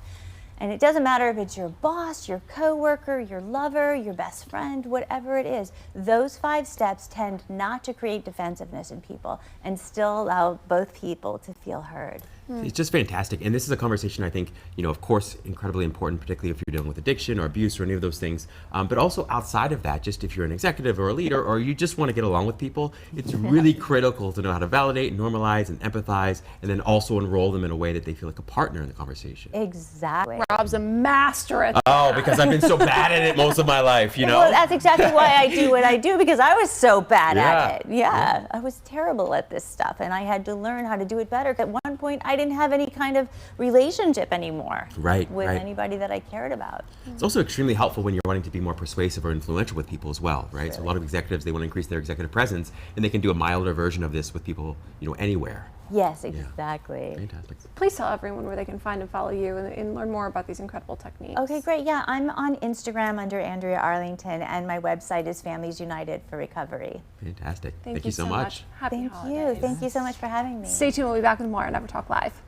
And it doesn't matter if it's your boss, your coworker, your lover, your best friend, whatever it is. Those 5 steps tend not to create defensiveness in people and still allow both people to feel heard. It's just fantastic. And this is a conversation I think, of course, incredibly important, particularly if you're dealing with addiction or abuse or any of those things. But also outside of that, just if you're an executive or a leader, or you just want to get along with people, it's really critical to know how to validate, normalize, and empathize, and then also enroll them in a way that they feel like a partner in the conversation. Exactly. Rob's a master at that. Oh, because I've been so bad at it most of my life, Well, that's exactly why I do what I do, because I was so bad at it. Yeah. I was terrible at this stuff, and I had to learn how to do it better. At one point, I didn't have any kind of relationship anymore with anybody that I cared about. It's also extremely helpful when you're wanting to be more persuasive or influential with people as well, right? So a lot of executives, they want to increase their executive presence, and they can do a milder version of this with people, anywhere. Yes, exactly. Yeah. Fantastic. Please tell everyone where they can find and follow you and learn more about these incredible techniques. Okay, great. Yeah, I'm on Instagram under Andrea Arlington, and my website is Families United for Recovery. Fantastic. Thank you so much. Happy holidays. Thank you so much for having me. Stay tuned. We'll be back with more on EverTalk Live.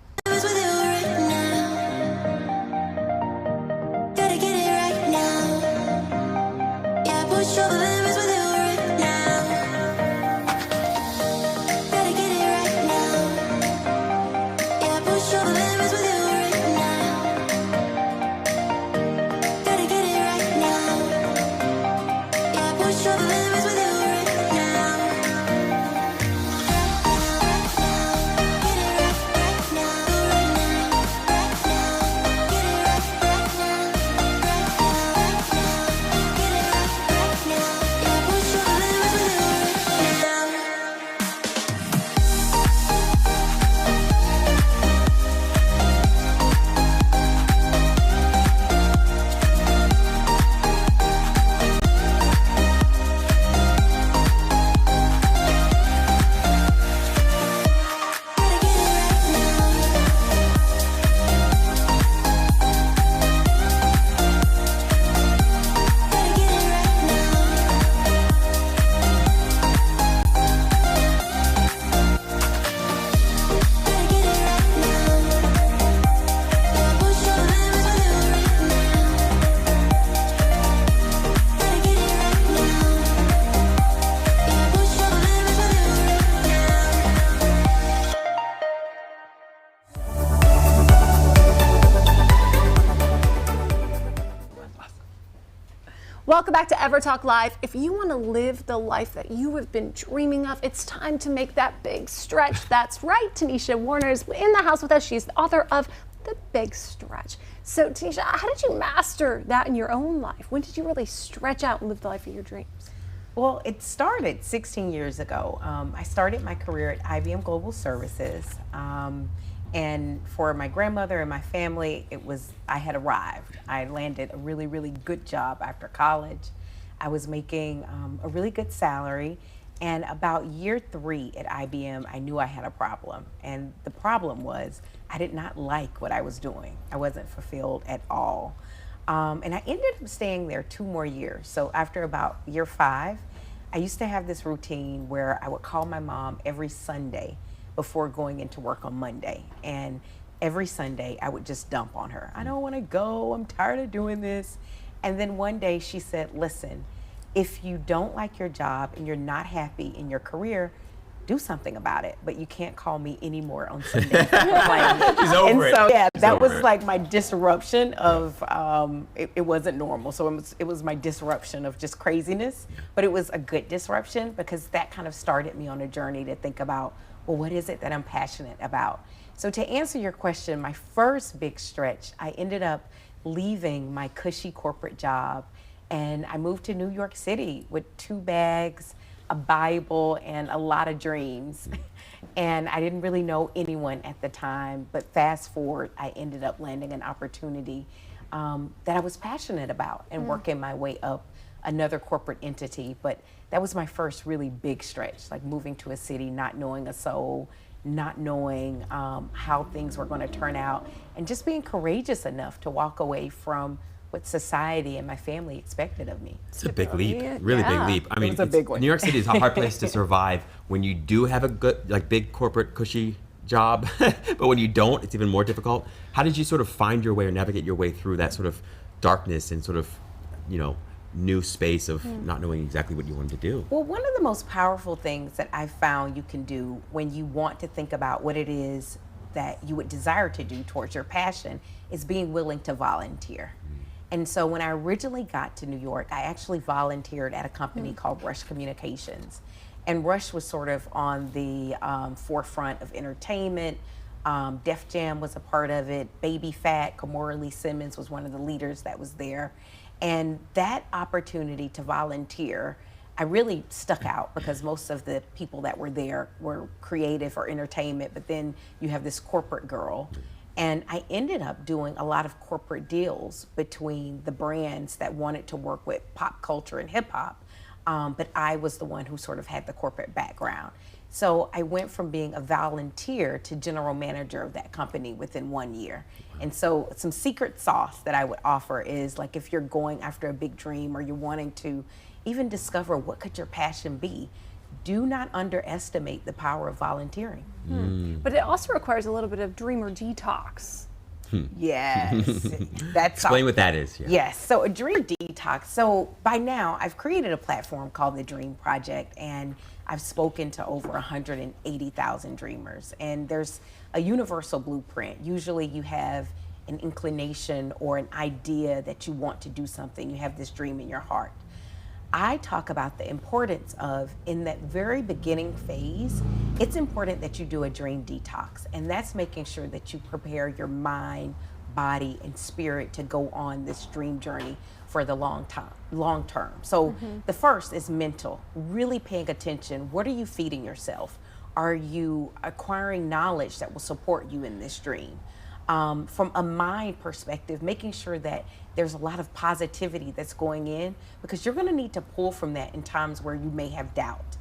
Welcome back to EverTalk Live. If you want to live the life that you have been dreaming of, it's time to make that big stretch. That's right, Tanisha Warner is in the house with us. She's the author of The Big Stretch. So Tanisha, how did you master that in your own life? When did you really stretch out and live the life of your dreams? Well, it started 16 years ago. I started my career at IBM Global Services. And for my grandmother and my family, I had arrived. I landed a really, really good job after college. I was making a really good salary. And about year 3 at IBM, I knew I had a problem. And the problem was I did not like what I was doing. I wasn't fulfilled at all. And I ended up staying there 2 more years. So after about year 5, I used to have this routine where I would call my mom every Sunday before going into work on Monday. And every Sunday I would just dump on her. I don't want to go, I'm tired of doing this. And then one day she said, listen, if you don't like your job and you're not happy in your career, do something about it, but you can't call me anymore on Sundays. She's over and so, it. yeah, She's that was over it. like my disruption of, it wasn't normal. So it was my disruption of just craziness, but it was a good disruption because that kind of started me on a journey to think about, well, what is it that I'm passionate about? So to answer your question, my first big stretch, I ended up leaving my cushy corporate job and I moved to New York City with 2 bags, a Bible, and a lot of dreams. And I didn't really know anyone at the time, but fast forward, I ended up landing an opportunity that I was passionate about and working my way up another corporate entity. But that was my first really big stretch, like moving to a city, not knowing a soul, not knowing how things were going to turn out, and just being courageous enough to walk away from what society and my family expected of me. It's a big leap, really big leap. I mean, It was a big one. New York City is a hard place to survive when you do have a good, like big corporate cushy job, but when you don't, it's even more difficult. How did you sort of find your way or navigate your way through that sort of darkness and sort of, you know, new space of not knowing exactly what you wanted to do? Well, one of the most powerful things that I've found you can do when you want to think about what it is that you would desire to do towards your passion is being willing to volunteer. And so when I originally got to New York, I actually volunteered at a company called Rush Communications. And Rush was sort of on the forefront of entertainment. Def Jam was a part of it. Baby Fat, Kamora Lee Simmons was one of the leaders that was there. And that opportunity to volunteer, I really stuck out because most of the people that were there were creative or entertainment, but then you have this corporate girl. And I ended up doing a lot of corporate deals between the brands that wanted to work with pop culture and hip hop, but I was the one who sort of had the corporate background. So I went from being a volunteer to general manager of that company within 1 year. And so some secret sauce that I would offer is like if you're going after a big dream or you're wanting to even discover what could your passion be, do not underestimate the power of volunteering. But it also requires a little bit of dreamer detox. Yes. That's Explain what that is. Yeah. Yes, so a dream detox. So by now I've created a platform called the Dream Project and I've spoken to over 180,000 dreamers. And there's a universal blueprint. Usually you have an inclination or an idea that you want to do something. You have this dream in your heart. I talk about the importance of, in that very beginning phase, it's important that you do a dream detox. And that's making sure that you prepare your mind, body, and spirit to go on this dream journey for the long term. So the first is mental, really paying attention. What are you feeding yourself? Are you acquiring knowledge that will support you in this dream? From a mind perspective, making sure that there's a lot of positivity that's going in, because you're going to need to pull from that in times where you may have doubt.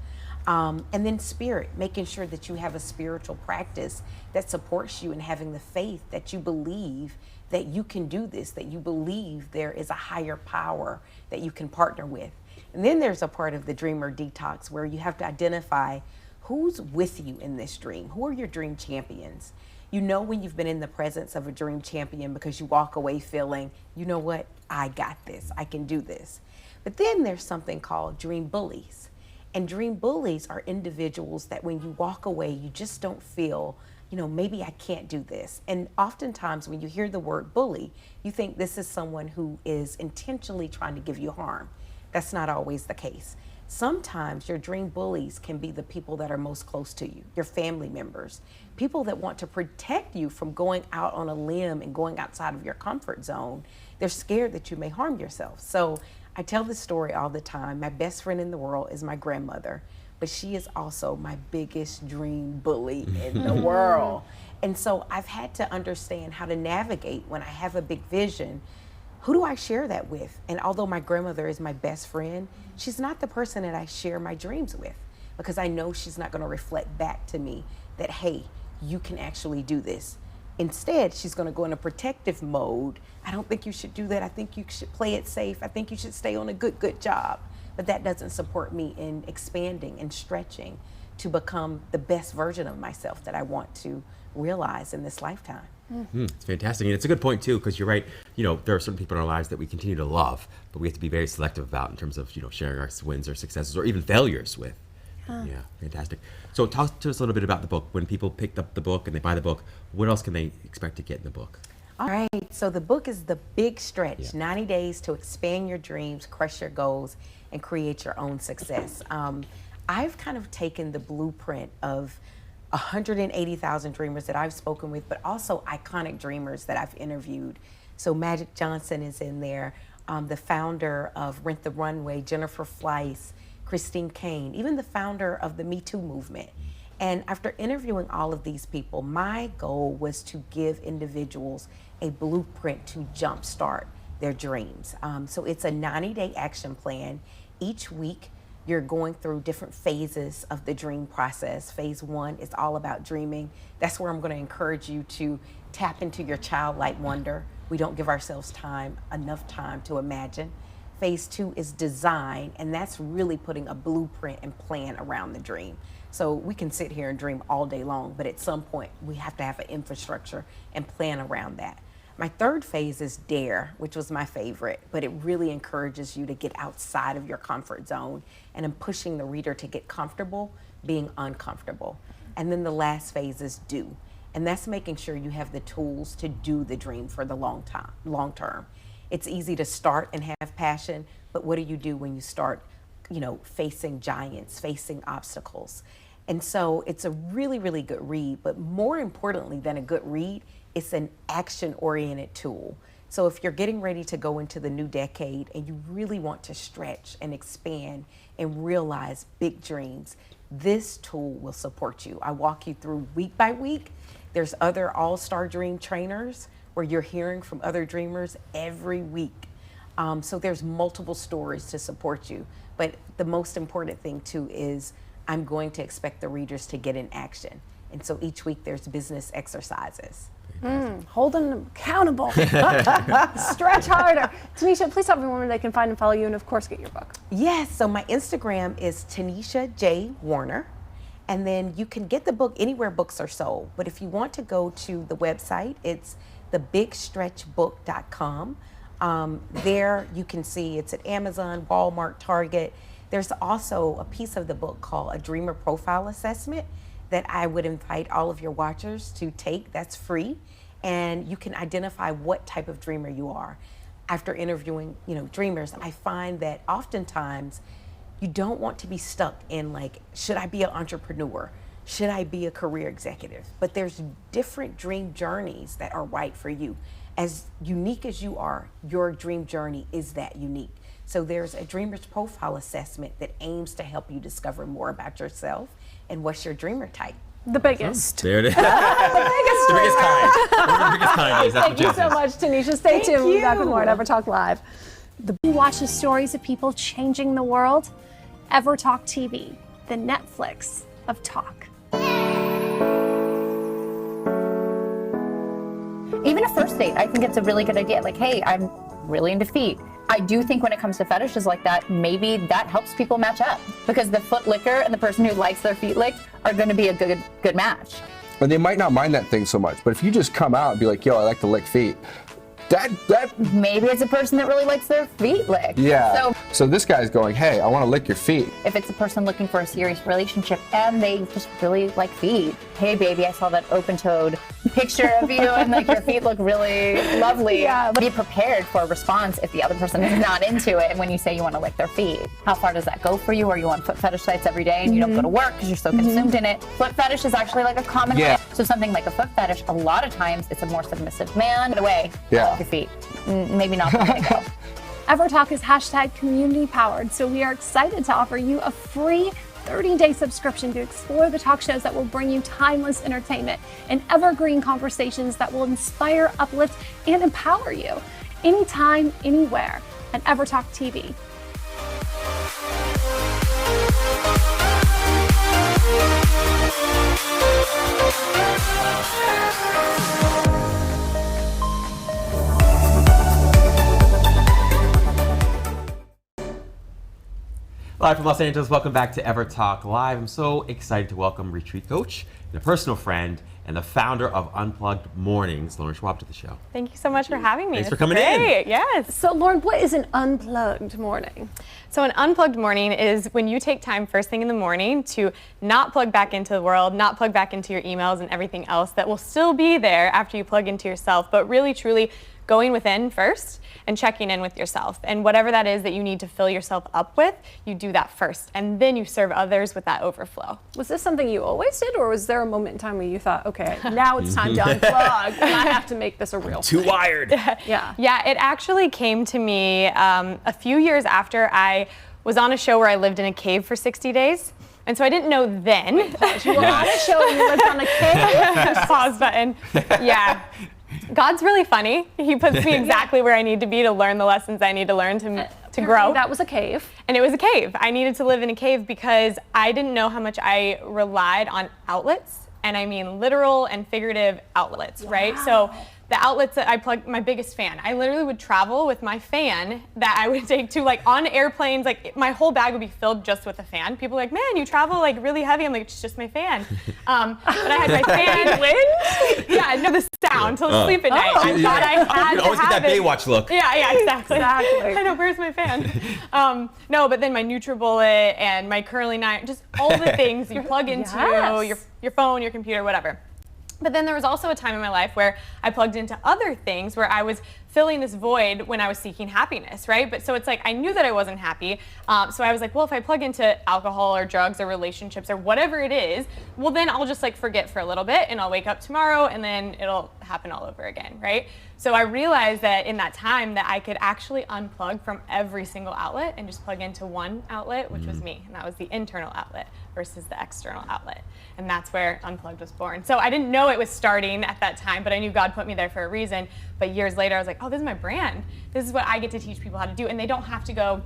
And then spirit, making sure that you have a spiritual practice that supports you in having the faith that you believe that you can do this, that you believe there is a higher power that you can partner with. And then there's a part of the dreamer detox where you have to identify who's with you in this dream. Who are your dream champions? You know when you've been in the presence of a dream champion because you walk away feeling, you know what, I got this, I can do this. But then there's something called dream bullies. And dream bullies are individuals that when you walk away, you just don't feel, you know, maybe I can't do this. And oftentimes when you hear the word bully, you think this is someone who is intentionally trying to give you harm. That's not always the case. Sometimes your dream bullies can be the people that are most close to you, your family members, people that want to protect you from going out on a limb and going outside of your comfort zone. They're scared that you may harm yourself. So I tell this story all the time. My best friend in the world is my grandmother, but she is also my biggest dream bully in the world. And so I've had to understand how to navigate when I have a big vision. Who do I share that with? And although my grandmother is my best friend, she's not the person that I share my dreams with, because I know she's not going to reflect back to me that, hey, you can actually do this. Instead, she's going to go in a protective mode. I don't think you should do that. I think you should play it safe. I think you should stay on a good job. But that doesn't support me in expanding and stretching to become the best version of myself that I want to realize in this lifetime. It's fantastic. And it's a good point too, because you're right. You know, there are certain people in our lives that we continue to love, but we have to be very selective about in terms of, you know, sharing our wins or successes or even failures with. Yeah, fantastic. So talk to us a little bit about the book. When people pick up the book and they buy the book, what else can they expect to get in the book? All right, so the book is The Big Stretch, 90 Days to Expand Your Dreams, Crush Your Goals, and Create Your Own Success. I've kind of taken the blueprint of 180,000 dreamers that I've spoken with, but also iconic dreamers that I've interviewed. So Magic Johnson is in there, the founder of Rent the Runway, Jennifer Fleiss, Christine Kane, even the founder of the Me Too movement. And after interviewing all of these people, my goal was to give individuals a blueprint to jumpstart their dreams. So it's a 90-day action plan. Each week, you're going through different phases of the dream process. Phase 1 is all about dreaming. That's where I'm going to encourage you to tap into your childlike wonder. We don't give ourselves enough time to imagine. Phase 2 is design, and that's really putting a blueprint and plan around the dream. So we can sit here and dream all day long, but at some point we have to have an infrastructure and plan around that. My third phase is dare, which was my favorite, but it really encourages you to get outside of your comfort zone, and I'm pushing the reader to get comfortable being uncomfortable. And then the last phase is do, and that's making sure you have the tools to do the dream for the long term. It's easy to start and have passion, but what do you do when you start, you know, facing giants, facing obstacles? And so it's a really, really good read, but more importantly than a good read, it's an action-oriented tool. So if you're getting ready to go into the new decade and you really want to stretch and expand and realize big dreams, this tool will support you. I walk you through week by week. There's other all-star dream trainers where you're hearing from other dreamers every week. So there's multiple stories to support you. But the most important thing too is I'm going to expect the readers to get in action. And so each week there's business exercises. Hold them accountable. Stretch harder. Tanisha, please tell everyone where they can find and follow you and of course get your book. Yes, so my Instagram is Tanisha J. Warner. And then you can get the book anywhere books are sold. But if you want to go to the website, it's thebigstretchbook.com. There you can see it's at Amazon, Walmart, Target. There's also a piece of the book called a Dreamer Profile Assessment that I would invite all of your watchers to take. That's free, and you can identify what type of dreamer you are. after interviewing, dreamers, I find that oftentimes you don't want to be stuck in like, should I be an entrepreneur? Should I be a career executive? But there's different dream journeys that are right for you. As unique as you are, your dream journey is that unique. So there's a dreamer's profile assessment that aims to help you discover more about yourself and what's your dreamer type. The biggest. There it is. The biggest kind. The biggest kind is. Thank you so much, Tanisha. Stay tuned. We'll be back with more at EverTalk Live. You watch the stories of people changing the world. EverTalk TV, the Netflix of talk. Even a first date, I think it's a really good idea. Like, hey, I'm really into feet. I do think when it comes to fetishes like that, maybe that helps people match up, because the foot licker and the person who likes their feet licked are going to be a good match. But they might not mind that thing so much. But if you just come out and be like, yo, I like to lick feet, that maybe it's a person that really likes their feet licked. Yeah. So this guy's going, hey, I want to lick your feet. If it's a person looking for a serious relationship and they just really like feet, hey baby, I saw that open-toed picture of you and like your feet look really lovely. Yeah. Be prepared for a response if the other person is not into it and when you say you want to lick their feet. How far does that go for you? Are you on foot fetish sites every day and you don't go to work because you're so consumed in it? Foot fetish is actually like a common way. So something like a foot fetish, a lot of times it's a more submissive man. By the way, your feet. Maybe not letting it go. EverTalk is #community powered, so we are excited to offer you a free 30-day subscription to explore the talk shows that will bring you timeless entertainment and evergreen conversations that will inspire, uplift, and empower you anytime, anywhere at EverTalk TV. Live from Los Angeles, welcome back to EverTalk Live. I'm so excited to welcome retreat coach and a personal friend and the founder of Unplugged Mornings, Lauren Schwab, to the show. Thank you so much for having me. Thanks for It's coming great. in. Yes. So Lauren, what is an unplugged morning? So an unplugged morning is when you take time first thing in the morning to not plug back into the world, not plug back into your emails and everything else that will still be there after you plug into yourself, but really truly going within first and checking in with yourself. And whatever that is that you need to fill yourself up with, you do that first. And then you serve others with that overflow. Was this something you always did, or was there a moment in time where you thought, okay, now it's time to unplug and I have to make this a real Too thing? wired. Yeah. Yeah, it actually came to me a few years after I was on a show where I lived in a cave for 60 days. And so I didn't know then. You were on a show and you lived on a cave? Pause button. Yeah. God's really funny. He puts me exactly where I need to be to learn the lessons I need to learn to grow. That was a cave. And it was a cave. I needed to live in a cave because I didn't know how much I relied on outlets. And I mean literal and figurative outlets, right? So the outlets that I plug, my biggest fan. I literally would travel with my fan that I would take to like on airplanes, like my whole bag would be filled just with a fan. People are like, man, you travel like really heavy. I'm like, it's just my fan. But I had my fan. Wind? Yeah, no, the sound to sleep at night. I thought I had You to always get have that it. Baywatch look. Yeah, exactly. Exactly. I know, where's my fan? No, but then my NutriBullet and my curling iron, just all the things you plug into your phone, your computer, whatever. But then there was also a time in my life where I plugged into other things where I was filling this void when I was seeking happiness, right? But so it's like I knew that I wasn't happy. So I was like, well, if I plug into alcohol or drugs or relationships or whatever it is, well, then I'll just like forget for a little bit and I'll wake up tomorrow and then it'll happen all over again, right? So I realized that in that time that I could actually unplug from every single outlet and just plug into one outlet, which was me. And that was the internal outlet versus the external outlet. And that's where Unplugged was born. So I didn't know it was starting at that time, but I knew God put me there for a reason. But years later, I was like, oh, this is my brand. This is what I get to teach people how to do. And they don't have to go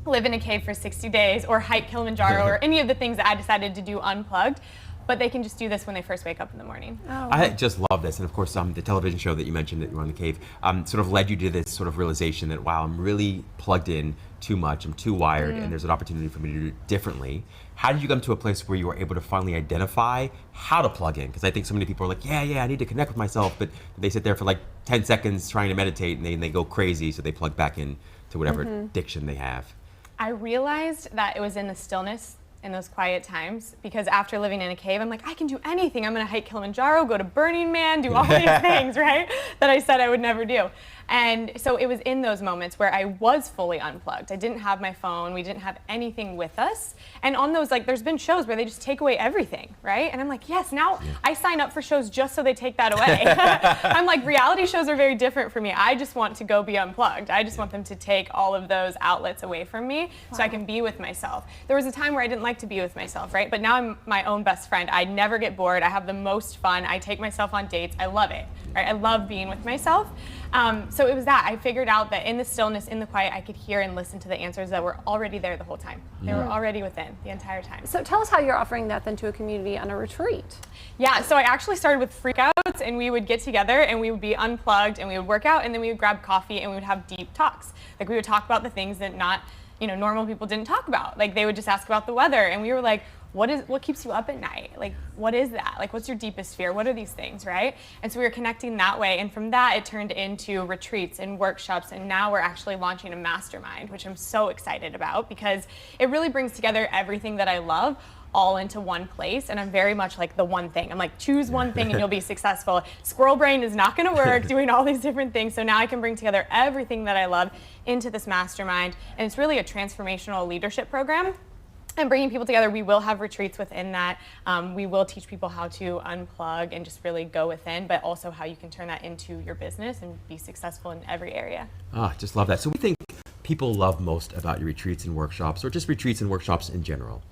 live in a cave for 60 days or hike Kilimanjaro or any of the things that I decided to do unplugged. But they can just do this when they first wake up in the morning. Oh. I just love this. And of course, the television show that you mentioned that you were on the cave sort of led you to this sort of realization that, wow, I'm really plugged in too much. I'm too wired and there's an opportunity for me to do it differently. How did you come to a place where you were able to finally identify how to plug in? Because I think so many people are like, yeah, I need to connect with myself. But they sit there for like 10 seconds trying to meditate and they go crazy. So they plug back in to whatever addiction they have. I realized that it was in the stillness in those quiet times, because after living in a cave, I'm like, I can do anything. I'm gonna hike Kilimanjaro, go to Burning Man, do all these things, right? That I said I would never do. And so it was in those moments where I was fully unplugged. I didn't have my phone. We didn't have anything with us. And on those, like, there's been shows where they just take away everything, right? And I'm like, yes, now I sign up for shows just so they take that away. I'm like, reality shows are very different for me. I just want to go be unplugged. I just want them to take all of those outlets away from me so I can be with myself. There was a time where I didn't like to be with myself, right? But now I'm my own best friend. I never get bored. I have the most fun. I take myself on dates. I love it, right? I love being with myself. So it was that. I figured out that in the stillness, in the quiet, I could hear and listen to the answers that were already there the whole time. They were already within the entire time. So tell us how you're offering that then to a community on a retreat. Yeah, so I actually started with freakouts, and we would get together and we would be unplugged and we would work out, and then we would grab coffee and we would have deep talks. Like, we would talk about the things that normal people didn't talk about. Like, they would just ask about the weather, and we were like, what keeps you up at night? Like, what is that? Like, what's your deepest fear? What are these things, right? And so we were connecting that way, and from that it turned into retreats and workshops, and now we're actually launching a mastermind, which I'm so excited about because it really brings together everything that I love all into one place. And I'm very much like the one thing. I'm like, choose one thing and you'll be successful. Squirrel brain is not gonna work doing all these different things. So now I can bring together everything that I love into this mastermind. And it's really a transformational leadership program. And bringing people together, we will have retreats within that. We will teach people how to unplug and just really go within, but also how you can turn that into your business and be successful in every area. Just love that. So what do you think people love most about your retreats and workshops, or just retreats and workshops in general?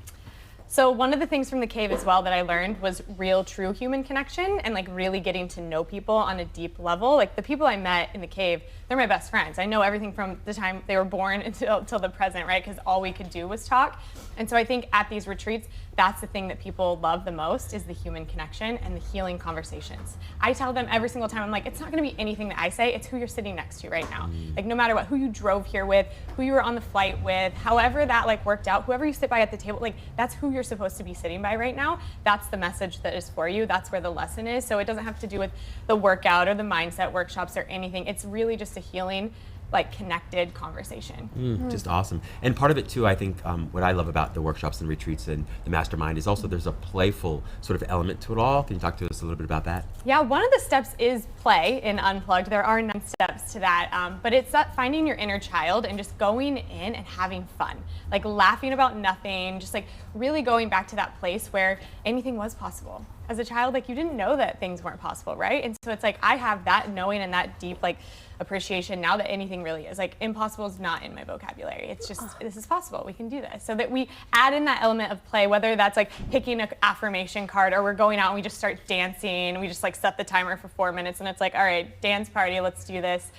So one of the things from the cave as well that I learned was real, true human connection and like really getting to know people on a deep level. Like, the people I met in the cave, they're my best friends. I know everything from the time they were born until the present, right? Because all we could do was talk. And so I think at these retreats, that's the thing that people love the most, is the human connection and the healing conversations. I tell them every single time, I'm like, it's not gonna be anything that I say, it's who you're sitting next to right now. Like, no matter what, who you drove here with, who you were on the flight with, however that like worked out, whoever you sit by at the table, like, that's who you're supposed to be sitting by right now. That's the message that is for you. That's where the lesson is. So it doesn't have to do with the workout or the mindset workshops or anything. It's really just a healing, like, connected conversation. Just awesome. And part of it too, I think what I love about the workshops and retreats and the mastermind is also there's a playful sort of element to it all. Can you talk to us a little bit about that? Yeah, one of the steps is play in Unplugged. There are 9 steps to that, but it's that finding your inner child and just going in and having fun, like laughing about nothing, just like really going back to that place where anything was possible. As a child, like, you didn't know that things weren't possible, right? And so it's like, I have that knowing and that deep like appreciation now that anything really is. Like, impossible is not in my vocabulary. It's just, this is possible. We can do this. So that we add in that element of play, whether that's like picking an affirmation card, or we're going out and we just start dancing. We just like set the timer for 4 minutes and it's like, all right, dance party, let's do this.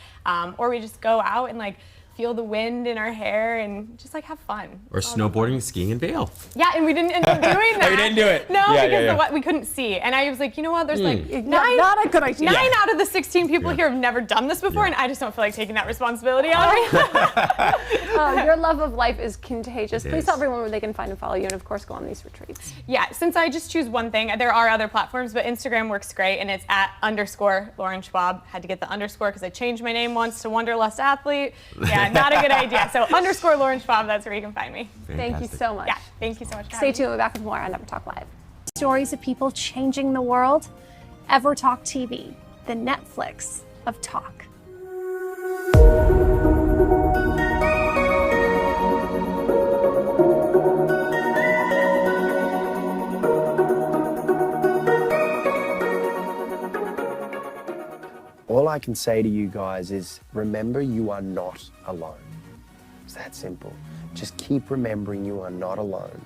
Or we just go out and like feel the wind in our hair and just like have fun. Or snowboarding, skiing in Vail. Yeah, and we didn't end up doing that. Oh, you didn't do it? No, because we couldn't see. And I was like, you know what, there's like not a good idea. 9 out of the 16 people here have never done this before, and I just don't feel like taking that responsibility on me. Your love of life is contagious. It Please is. tell everyone where they can find and follow you, and of course go on these retreats. Yeah, since I just choose one thing, there are other platforms, but Instagram works great, and it's @_Lauren Schwab. Had to get the underscore because I changed my name once to Wanderlust Athlete. Yeah, not a good idea. So _Lauren Schwab, that's where you can find me. Thank you so much. Yeah, thank you so much for Stay having me. tuned. We'll be back with more on EverTalk Live. Stories of people changing the world. EverTalk TV, the Netflix of talk. All I can say to you guys is remember you are not alone. It's that simple. Just keep remembering you are not alone.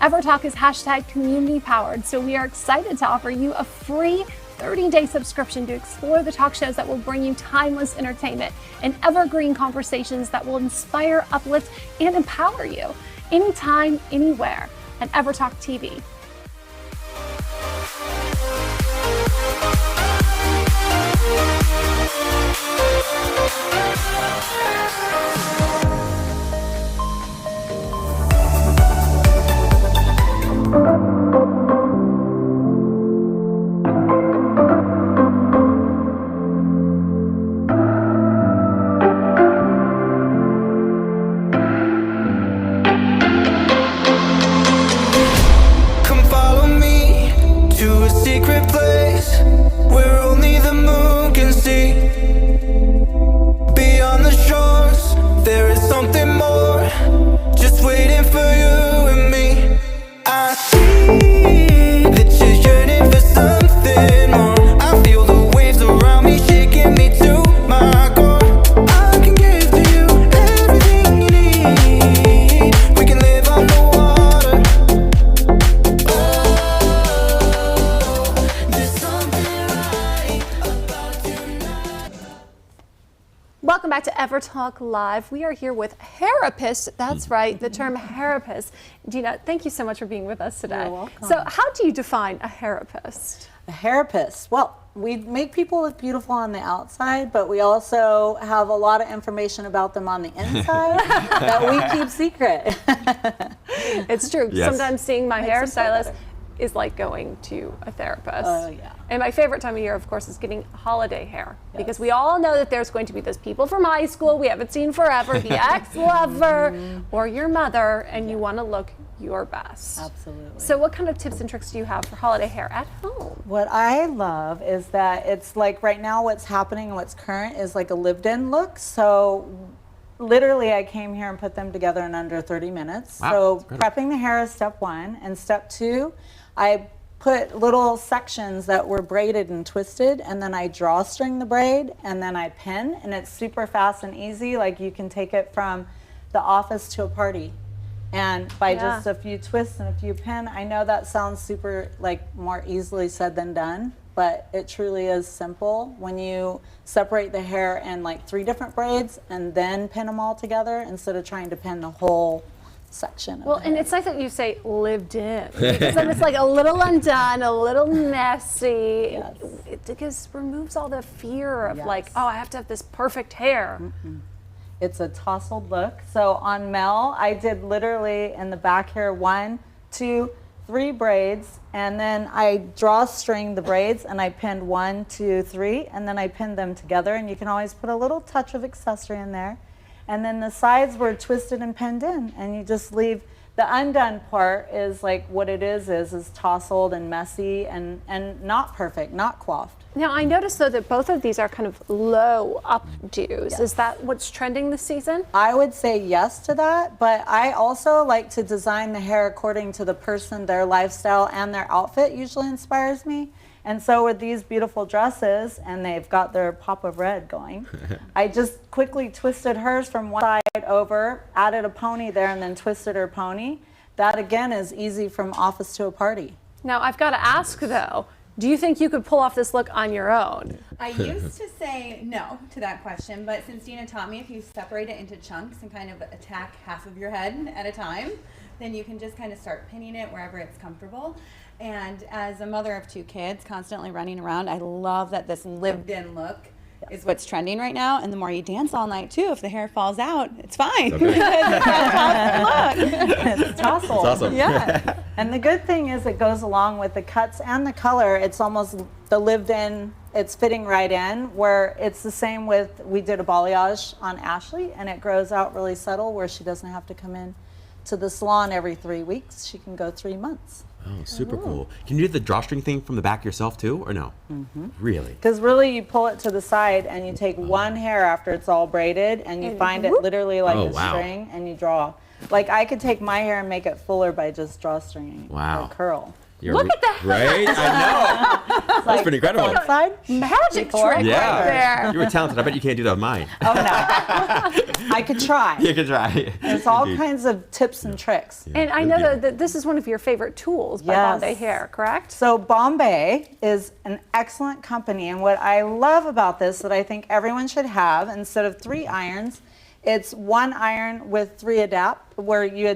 EverTalk is #community powered, so we are excited to offer you a free 30-day subscription to explore the talk shows that will bring you timeless entertainment and evergreen conversations that will inspire, uplift, and empower you anytime, anywhere at EverTalk TV. Come follow me to a secret place where only the moon can see. Beyond the shores, there is something more, just waiting for you and me. I see that you're yearning for something more. I feel the waves around me shaking me to my core. I can give to you everything you need. We can live on the water. Welcome back to EverTalk Live. We are here with hairapist. That's right, the term hairapist. Gina, thank you so much for being with us today. You're welcome. So how do you define a hairapist? A hairapist. Well, we make people look beautiful on the outside, but we also have a lot of information about them on the inside that we keep secret. It's true. Yes. Sometimes seeing my Makes them feel hairstylist better. is like going to a therapist. Oh, yeah. And my favorite time of year, of course, is getting holiday hair. Because we all know that there's going to be those people from high school we haven't seen forever, the ex-lover, or your mother, and you want to look your best. Absolutely. So what kind of tips and tricks do you have for holiday hair at home? What I love is that it's like right now what's happening and what's current is like a lived-in look. So literally I came here and put them together in under 30 minutes. Wow, So that's incredible. prepping the hair is step one, and step two, I put little sections that were braided and twisted, and then I drawstring the braid, and then I pin, and it's super fast and easy. Like you can take it from the office to a party. And by Yeah. just a few twists and a few pin, I know that sounds super like more easily said than done, but it truly is simple when you separate the hair in like 3 different braids and then pin them all together instead of trying to pin the whole section. Of Well, the and hair. it's nice that you say lived in, because then it's like a little undone, a little messy. It just removes all the fear of like, oh, I have to have this perfect hair. It's a tousled look. So on Mel, I did literally in the back here 1, 2, 3 braids, and then I drawstring the braids and I pinned 1, 2, 3, and then I pinned them together, and you can always put a little touch of accessory in there. And then the sides were twisted and pinned in, and you just leave the undone part is like what it is tousled and messy and not perfect, not coiffed. Now, I noticed though that both of these are kind of low updos. Is that what's trending this season? I would say yes to that, but I also like to design the hair according to the person, their lifestyle, and their outfit usually inspires me. And so with these beautiful dresses, and they've got their pop of red going, I just quickly twisted hers from one side over, added a pony there, and then twisted her pony. That again is easy from office to a party. Now, I've got to ask though, do you think you could pull off this look on your own? I used to say no to that question, but since Dina taught me if you separate it into chunks and kind of attack half of your head at a time, then you can just kind of start pinning it wherever it's comfortable. And as a mother of 2 kids constantly running around, I love that this lived-in look is what's trending right now. And the more you dance all night too, if the hair falls out, it's fine. Okay. That's It's tousled. It's awesome. Yeah. And the good thing is it goes along with the cuts and the color. It's almost the lived-in, it's fitting right in, where it's the same with, we did a balayage on Ashley, and it grows out really subtle where she doesn't have to come in to the salon every 3 weeks. She can go 3 months. Oh, super cool. Can you do the drawstring thing from the back yourself too, or no? Really? Because really you pull it to the side and you take one hair after it's all braided and you find it literally like a string and you draw. Like I could take my hair and make it fuller by just drawstringing. Wow. Or curl. Look at that. Right? I know. That's pretty incredible. Outside? Magic trick right there. You were talented. I bet you can't do that with mine. Oh no. I could try. You can try. There's all kinds of tips and tricks. And I know that this is one of your favorite tools by Bombay Hair, correct? So Bombay is an excellent company, and what I love about this that I think everyone should have, instead of 3 irons, it's 1 iron with 3 where you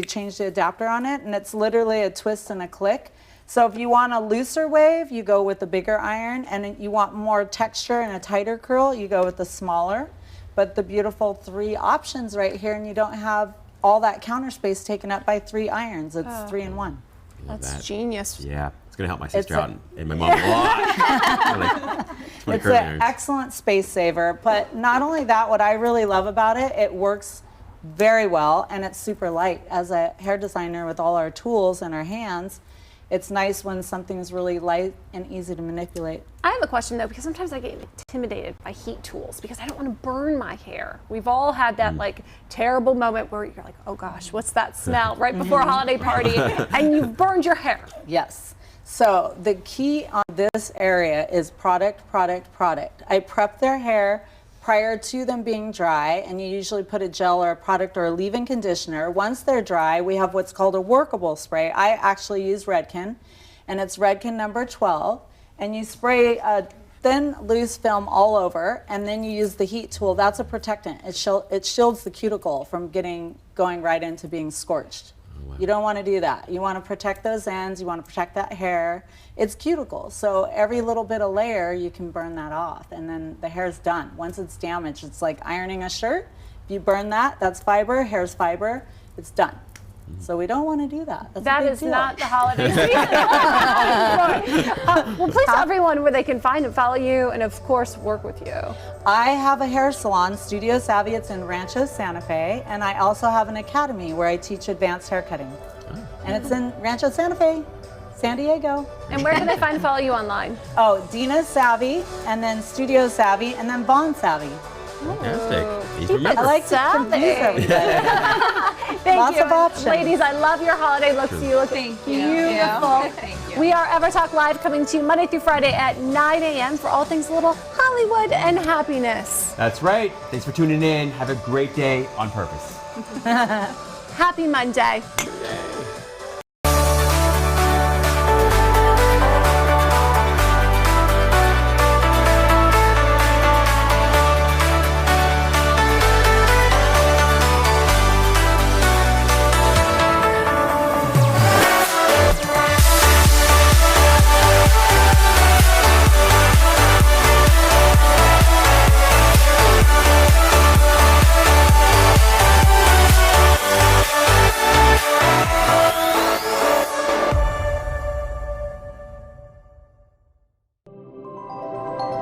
change the adapter on it, and it's literally a twist and a click. So if you want a looser wave, you go with the bigger iron, and if you want more texture and a tighter curl, you go with the smaller. But the beautiful 3 options right here, and you don't have all that counter space taken up by 3 irons. It's 3 in 1. That's genius. Yeah, it's gonna help my sister out and my mom a lot. It's an excellent space saver, but not only that, what I really love about it, it works very well and it's super light. As a hair designer with all our tools in our hands, it's nice when something's really light and easy to manipulate. I have a question though, because sometimes I get intimidated by heat tools because I don't want to burn my hair. We've all had that like terrible moment where you're like, oh gosh, what's that smell right before a holiday party, and you've burned your hair. Yes. So the key on this area is product, product, product. I prep their hair prior to them being dry, and you usually put a gel or a product or a leave-in conditioner. Once they're dry, we have what's called a workable spray. I actually use Redken, and it's Redken number 12, and you spray a thin, loose film all over, and then you use the heat tool. That's a protectant. It shields the cuticle from going right into being scorched. You don't want to do that. You want to protect those ends. You want to protect that hair. It's cuticle, so every little bit of layer, you can burn that off, and then the hair's done. Once it's damaged, it's like ironing a shirt. If you burn that, that's fiber, hair's fiber, it's done. So we don't want to do that. That's That a big is deal. not the holiday season. Well, please tell everyone where they can find and follow you, and of course, work with you. I have a hair salon, Studio Savvy. It's in Rancho Santa Fe, and I also have an academy where I teach advanced hair cutting. And it's in Rancho Santa Fe, San Diego. And where can they find and follow you online? Oh, Dina Savvy, and then Studio Savvy, and then Vaughn Savvy. Fantastic. Easy to Keep it remember. I like to confuse everybody. Thank Lots you. of options. Ladies, I love your holiday looks. You look beautiful. Thank you. We are EverTalk Live, coming to you Monday through Friday at 9 a.m. for all things little Hollywood and happiness. That's right. Thanks for tuning in. Have a great day on purpose. Happy Monday.